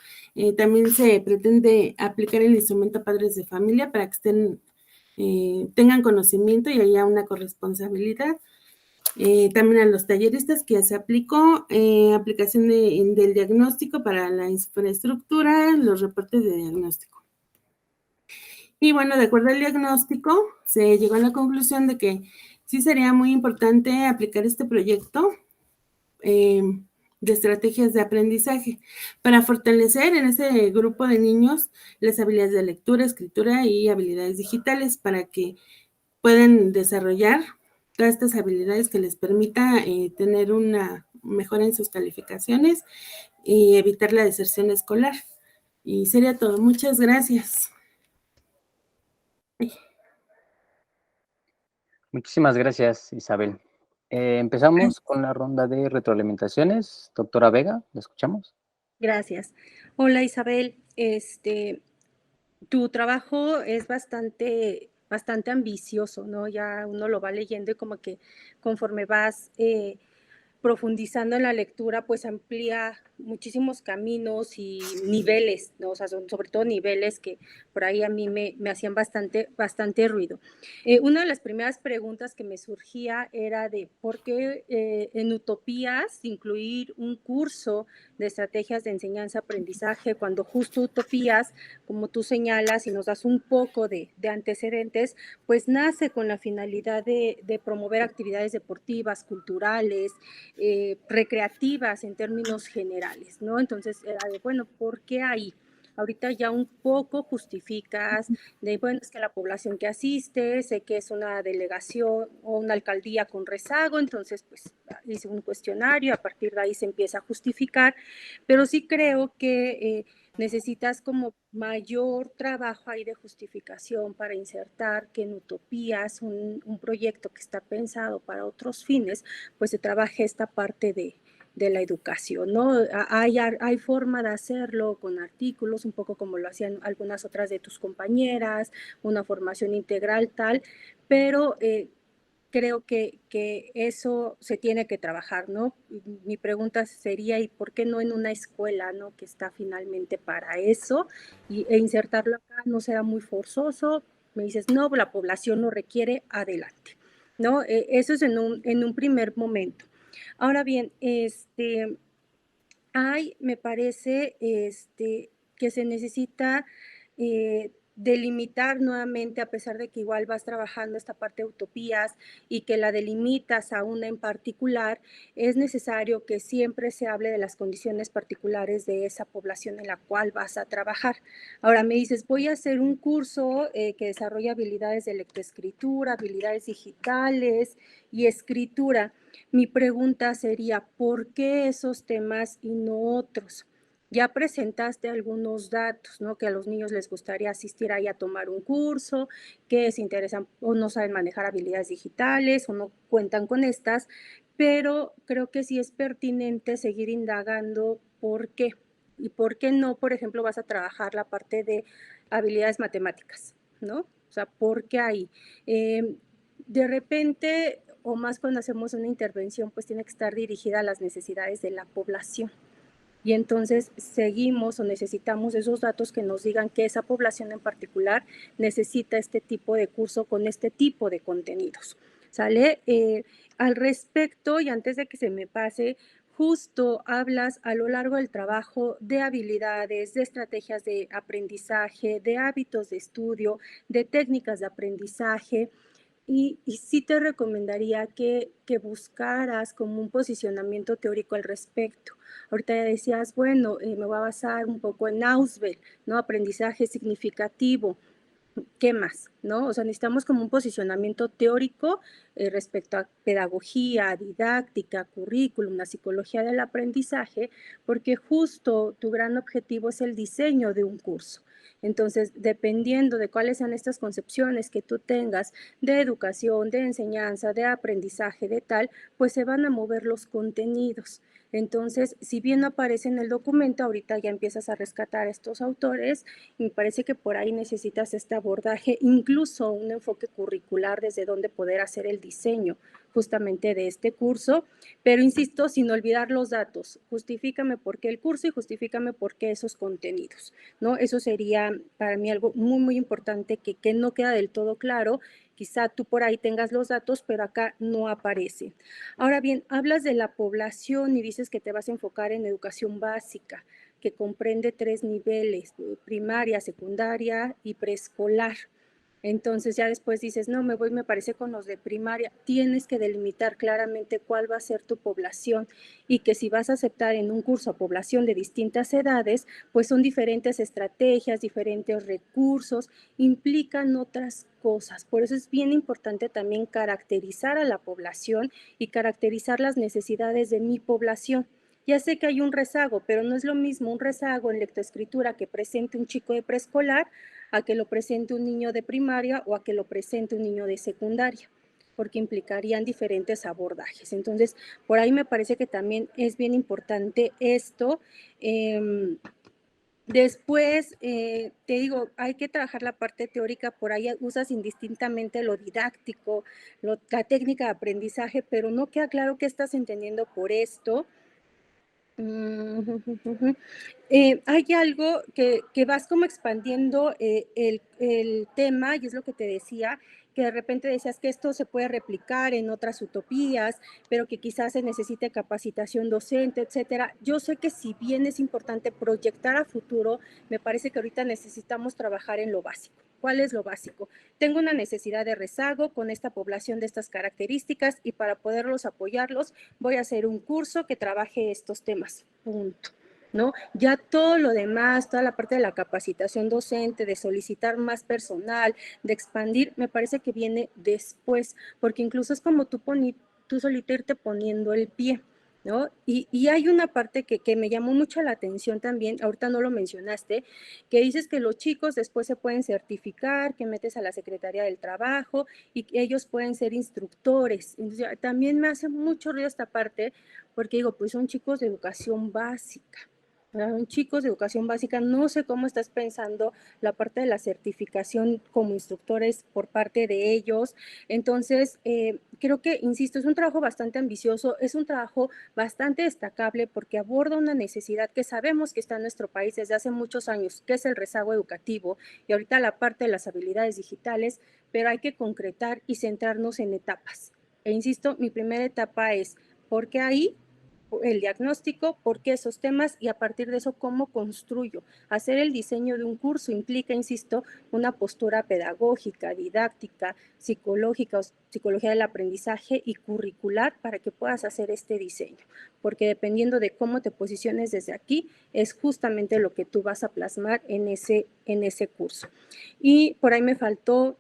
También se pretende aplicar el instrumento a padres de familia para que tengan conocimiento y haya una corresponsabilidad. También a los talleristas que ya se aplicó, aplicación del diagnóstico para la infraestructura, los reportes de diagnóstico. Y bueno, de acuerdo al diagnóstico, se llegó a la conclusión de que sí sería muy importante aplicar este proyecto de estrategias de aprendizaje para fortalecer en ese grupo de niños las habilidades de lectura, escritura y habilidades digitales para que puedan desarrollar todas estas habilidades que les permita tener una mejora en sus calificaciones y evitar la deserción escolar. Y sería todo. Muchas gracias. Muchísimas gracias, Isabel. Empezamos con la ronda de retroalimentaciones. Doctora Vega, ¿la escuchamos? Gracias. Hola, Isabel. Tu trabajo es bastante ambicioso, ¿no? Ya uno lo va leyendo y como que conforme vas profundizando en la lectura, pues amplía muchísimos caminos y niveles, ¿no? O sea, son sobre todo niveles que por ahí a mí me hacían bastante ruido. Una de las primeras preguntas que me surgía era de por qué en Utopías incluir un curso de estrategias de enseñanza-aprendizaje, cuando justo Utopías, como tú señalas y nos das un poco de antecedentes, pues nace con la finalidad de promover actividades deportivas, culturales, recreativas en términos generales, ¿no? Entonces era de, bueno, ¿por qué ahí? ahorita ya un poco justificas de, bueno, es que la población que asiste, sé que es una delegación o una alcaldía con rezago, entonces pues hice un cuestionario, a partir de ahí se empieza a justificar, pero sí creo que necesitas como mayor trabajo ahí de justificación para insertar que en Utopías, un proyecto que está pensado para otros fines, pues se trabaje esta parte de la educación, ¿no? Hay forma de hacerlo con artículos, un poco como lo hacían algunas otras de tus compañeras, una formación integral tal, pero creo que eso se tiene que trabajar, ¿no? Mi pregunta sería, ¿y por qué no en una escuela, ¿no? Que está finalmente para eso, e insertarlo acá no será muy forzoso. Me dices, no, la población lo requiere, adelante, ¿no? Eso es en un primer momento. Ahora bien, me parece que se necesita delimitar nuevamente, a pesar de que igual vas trabajando esta parte de utopías y que la delimitas a una en particular, es necesario que siempre se hable de las condiciones particulares de esa población en la cual vas a trabajar. Ahora me dices, voy a hacer un curso que desarrolla habilidades de lectoescritura, habilidades digitales y escritura. Mi pregunta sería, ¿por qué esos temas y no otros? Ya presentaste algunos datos, ¿no? Que a los niños les gustaría asistir ahí a tomar un curso, que se interesan o no saben manejar habilidades digitales o no cuentan con estas, pero creo que sí es pertinente seguir indagando por qué. Y por qué no, por ejemplo, vas a trabajar la parte de habilidades matemáticas, ¿no? O sea, ¿por qué ahí? De repente, o más cuando hacemos una intervención, pues tiene que estar dirigida a las necesidades de la población. Y entonces seguimos o necesitamos esos datos que nos digan que esa población en particular necesita este tipo de curso con este tipo de contenidos. ¿Sale? Al respecto, y antes de que se me pase, justo hablas a lo largo del trabajo de habilidades, de estrategias de aprendizaje, de hábitos de estudio, de técnicas de aprendizaje. Y sí te recomendaría que buscaras como un posicionamiento teórico al respecto. Ahorita ya decías, bueno, me voy a basar un poco en Ausubel, ¿no? Aprendizaje significativo. ¿Qué más? ¿No? O sea, necesitamos como un posicionamiento teórico respecto a pedagogía, didáctica, currículum, la psicología del aprendizaje, porque justo tu gran objetivo es el diseño de un curso. Entonces, dependiendo de cuáles sean estas concepciones que tú tengas de educación, de enseñanza, de aprendizaje, de tal, pues se van a mover los contenidos. Entonces, si bien no aparece en el documento, ahorita ya empiezas a rescatar a estos autores y me parece que por ahí necesitas este abordaje, incluso un enfoque curricular desde donde poder hacer el diseño justamente de este curso, pero insisto, sin olvidar los datos, justifícame por qué el curso y justifícame por qué esos contenidos, ¿no? Eso sería para mí algo muy, muy importante que no queda del todo claro. Quizá tú por ahí tengas los datos, pero acá no aparece. Ahora bien, hablas de la población y dices que te vas a enfocar en educación básica, que comprende 3 niveles, primaria, secundaria y preescolar. Entonces ya después dices, no, me parece con los de primaria. Tienes que delimitar claramente cuál va a ser tu población y que si vas a aceptar en un curso a población de distintas edades, pues son diferentes estrategias, diferentes recursos, implican otras cosas. Por eso es bien importante también caracterizar a la población y caracterizar las necesidades de mi población. Ya sé que hay un rezago, pero no es lo mismo un rezago en lectoescritura que presente un chico de preescolar a que lo presente un niño de primaria o a que lo presente un niño de secundaria, porque implicarían diferentes abordajes. Entonces, por ahí me parece que también es bien importante esto. Después, te digo, hay que trabajar la parte teórica, por ahí usas indistintamente lo didáctico, la técnica de aprendizaje, pero no queda claro qué estás entendiendo por esto. Hay algo que vas como expandiendo el tema, y es lo que te decía, que de repente decías que esto se puede replicar en otras utopías, pero que quizás se necesite capacitación docente, etcétera. Yo sé que si bien es importante proyectar a futuro, me parece que ahorita necesitamos trabajar en lo básico. ¿Cuál es lo básico? Tengo una necesidad de rezago con esta población de estas características y para poderlos apoyarlos voy a hacer un curso que trabaje estos temas. Punto. ¿no? Ya todo lo demás, toda la parte de la capacitación docente, de solicitar más personal, de expandir, me parece que viene después, porque incluso es como tú solito irte poniendo el pie, ¿no? Y hay una parte que me llamó mucho la atención también, ahorita no lo mencionaste, que dices que los chicos después se pueden certificar, que metes a la Secretaría del Trabajo y que ellos pueden ser instructores. Entonces, también me hace mucho ruido esta parte, porque digo, pues son chicos de educación básica. Son chicos de educación básica, no sé cómo estás pensando la parte de la certificación como instructores por parte de ellos. Entonces, creo que, insisto, es un trabajo bastante ambicioso, es un trabajo bastante destacable porque aborda una necesidad que sabemos que está en nuestro país desde hace muchos años, que es el rezago educativo, y ahorita la parte de las habilidades digitales, pero hay que concretar y centrarnos en etapas. E insisto, mi primera etapa es, ¿por qué ahí? El diagnóstico, por qué esos temas y a partir de eso cómo construyo. Hacer el diseño de un curso implica, insisto, una postura pedagógica, didáctica, psicológica, psicología del aprendizaje y curricular para que puedas hacer este diseño, porque dependiendo de cómo te posiciones desde aquí, es justamente lo que tú vas a plasmar en ese curso. Y por ahí me faltó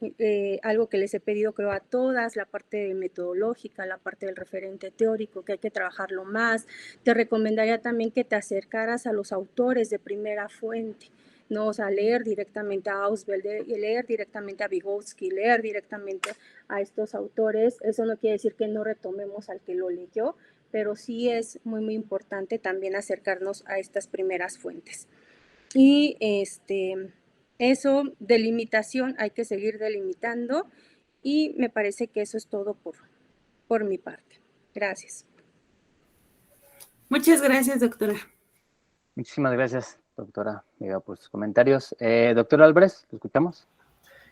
algo que les he pedido creo a todas, la parte metodológica, la parte del referente teórico, que hay que trabajarlo más. Te recomendaría también que te acercaras a los autores de primera fuente, ¿no? O sea, leer directamente a Auswald, leer directamente a Vygotsky, leer directamente a estos autores. Eso no quiere decir que no retomemos al que lo leyó, pero sí es muy, muy importante también acercarnos a estas primeras fuentes. Y eso, delimitación, hay que seguir delimitando y me parece que eso es todo por mi parte. Gracias. Muchas gracias, doctora. Muchísimas gracias, doctora Vega, por sus comentarios. Doctor Álvarez, ¿lo escuchamos?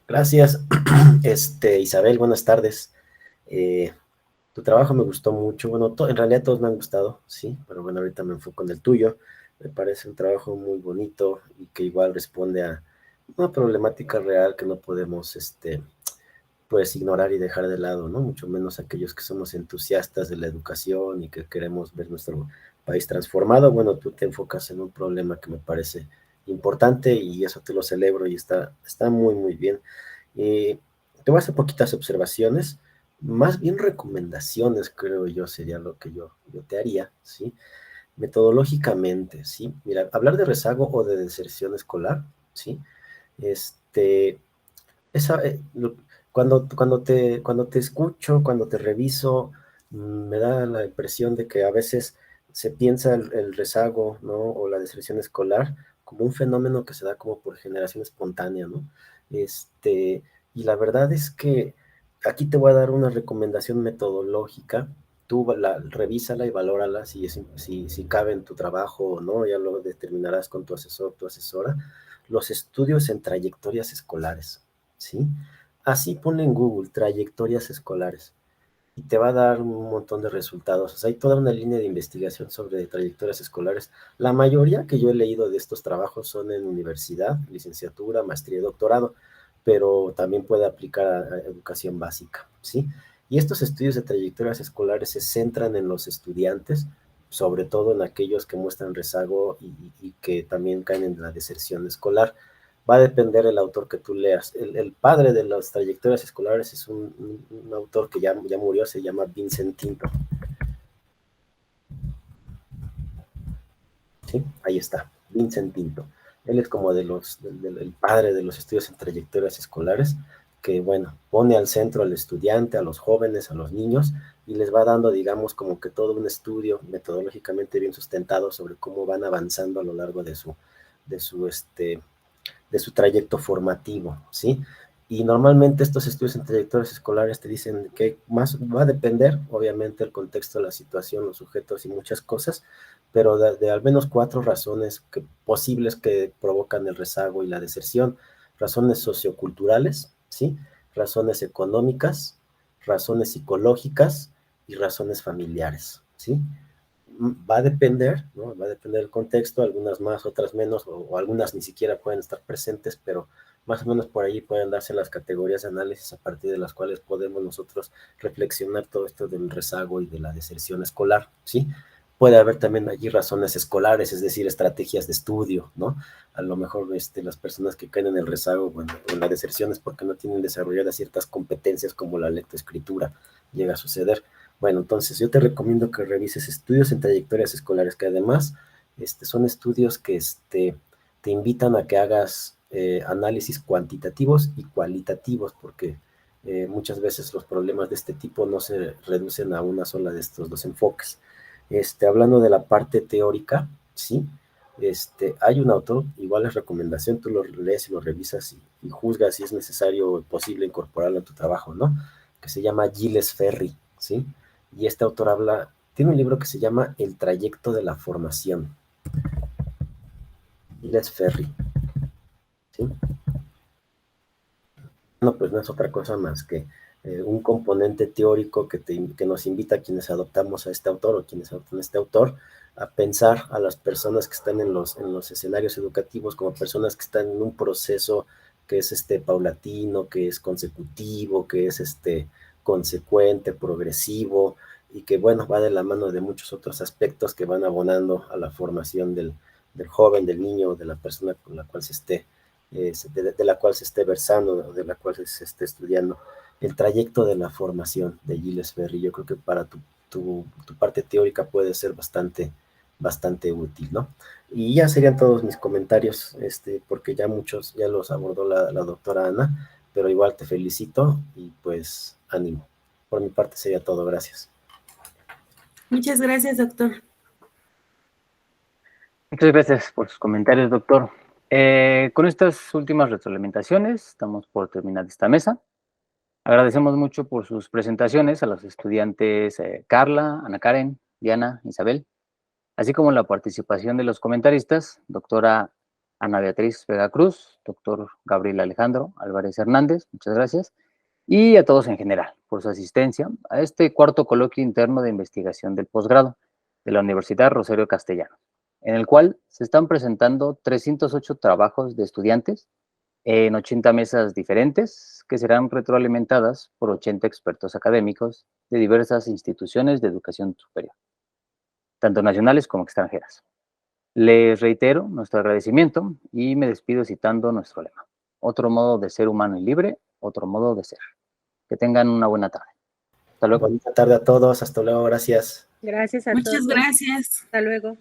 Gracias, Isabel, buenas tardes. Tu trabajo me gustó mucho, bueno, en realidad todos me han gustado, sí, pero bueno, ahorita me enfoco en el tuyo. Me parece un trabajo muy bonito y que igual responde a una problemática real que no podemos, pues ignorar y dejar de lado, ¿no? Mucho menos aquellos que somos entusiastas de la educación y que queremos ver nuestro país transformado. Bueno, tú te enfocas en un problema que me parece importante y eso te lo celebro y está muy, muy bien. Te voy a hacer poquitas observaciones, más bien recomendaciones, creo yo, sería lo que yo te haría, ¿sí? Metodológicamente, ¿sí? Mira, hablar de rezago o de deserción escolar, ¿sí? Esa, cuando te escucho, cuando te reviso, me da la impresión de que a veces se piensa el rezago, ¿no? O la deserción escolar como un fenómeno que se da como por generación espontánea, ¿no? Y la verdad es que aquí te voy a dar una recomendación metodológica. Tú revísala y valórala si cabe en tu trabajo o no, ya lo determinarás con tu asesor, tu asesora. Los estudios en trayectorias escolares, ¿sí? Así ponle en Google trayectorias escolares y te va a dar un montón de resultados. O sea, hay toda una línea de investigación sobre trayectorias escolares. La mayoría que yo he leído de estos trabajos son en universidad, licenciatura, maestría y doctorado, pero también puede aplicar a educación básica, ¿sí? Y estos estudios de trayectorias escolares se centran en los estudiantes, sobre todo en aquellos que muestran rezago y que también caen en la deserción escolar. Va a depender el autor que tú leas. El padre de las trayectorias escolares es un autor que ya murió, se llama Vincent Tinto. ¿Sí? Ahí está, Vincent Tinto. Él es como el padre de los estudios en trayectorias escolares, que bueno, pone al centro al estudiante, a los jóvenes, a los niños, y les va dando, digamos, como que todo un estudio metodológicamente bien sustentado sobre cómo van avanzando a lo largo de su trayecto formativo, ¿sí? Y normalmente estos estudios en trayectorias escolares te dicen que más va a depender, obviamente, el contexto, la situación, los sujetos y muchas cosas, pero de al menos 4 razones posibles que provocan el rezago y la deserción: razones socioculturales, ¿sí? Razones económicas, razones psicológicas y razones familiares, ¿sí? Va a depender, ¿no? Va a depender del contexto, algunas más, otras menos, o algunas ni siquiera pueden estar presentes, pero más o menos por ahí pueden darse las categorías de análisis a partir de las cuales podemos nosotros reflexionar todo esto del rezago y de la deserción escolar, ¿sí? Puede haber también allí razones escolares, es decir, estrategias de estudio, ¿no? A lo mejor las personas que caen en el rezago o en la deserción es porque no tienen desarrolladas ciertas competencias como la lectoescritura, llega a suceder. Bueno, entonces yo te recomiendo que revises estudios en trayectorias escolares, que además son estudios que te invitan a que hagas análisis cuantitativos y cualitativos, porque muchas veces los problemas de este tipo no se reducen a una sola de estos dos enfoques. Hablando de la parte teórica, sí, hay un autor, igual es recomendación, tú lo lees y lo revisas y juzgas si es necesario o posible incorporarlo a tu trabajo, ¿no? Que se llama Gilles Ferry, ¿sí? Y este autor tiene un libro que se llama El trayecto de la formación. Gilles Ferry, ¿sí? No, pues no es otra cosa más que un componente teórico que nos invita a quienes adoptamos a este autor o quienes adoptan a este autor a pensar a las personas que están en los escenarios educativos como personas que están en un proceso que es paulatino, que es consecutivo, que es consecuente, progresivo y que, bueno, va de la mano de muchos otros aspectos que van abonando a la formación del joven, del niño, de la persona con la cual se esté de la cual se esté versando, de la cual se esté estudiando. El trayecto de la formación de Gilles Ferry, yo creo que para tu parte teórica puede ser bastante útil, ¿no? Y ya serían todos mis comentarios, porque ya muchos ya los abordó la doctora Ana, pero igual te felicito y pues ánimo. Por mi parte sería todo, gracias. Muchas gracias, doctor. Muchas gracias por sus comentarios, doctor. Con estas últimas retroalimentaciones, estamos por terminar esta mesa. Agradecemos mucho por sus presentaciones a los estudiantes Carla, Ana Karen, Diana, Isabel, así como la participación de los comentaristas, doctora Ana Beatriz Vega Cruz, doctor Gabriel Alejandro Álvarez Hernández, muchas gracias, y a todos en general por su asistencia a este cuarto coloquio interno de investigación del posgrado de la Universidad Rosario Castellanos, en el cual se están presentando 308 trabajos de estudiantes en 80 mesas diferentes que serán retroalimentadas por 80 expertos académicos de diversas instituciones de educación superior, tanto nacionales como extranjeras. Les reitero nuestro agradecimiento y me despido citando nuestro lema: otro modo de ser humano y libre, otro modo de ser. Que tengan una buena tarde. Hasta luego. Buena tarde a todos, hasta luego, gracias. Gracias a Muchas todos. gracias. Hasta luego.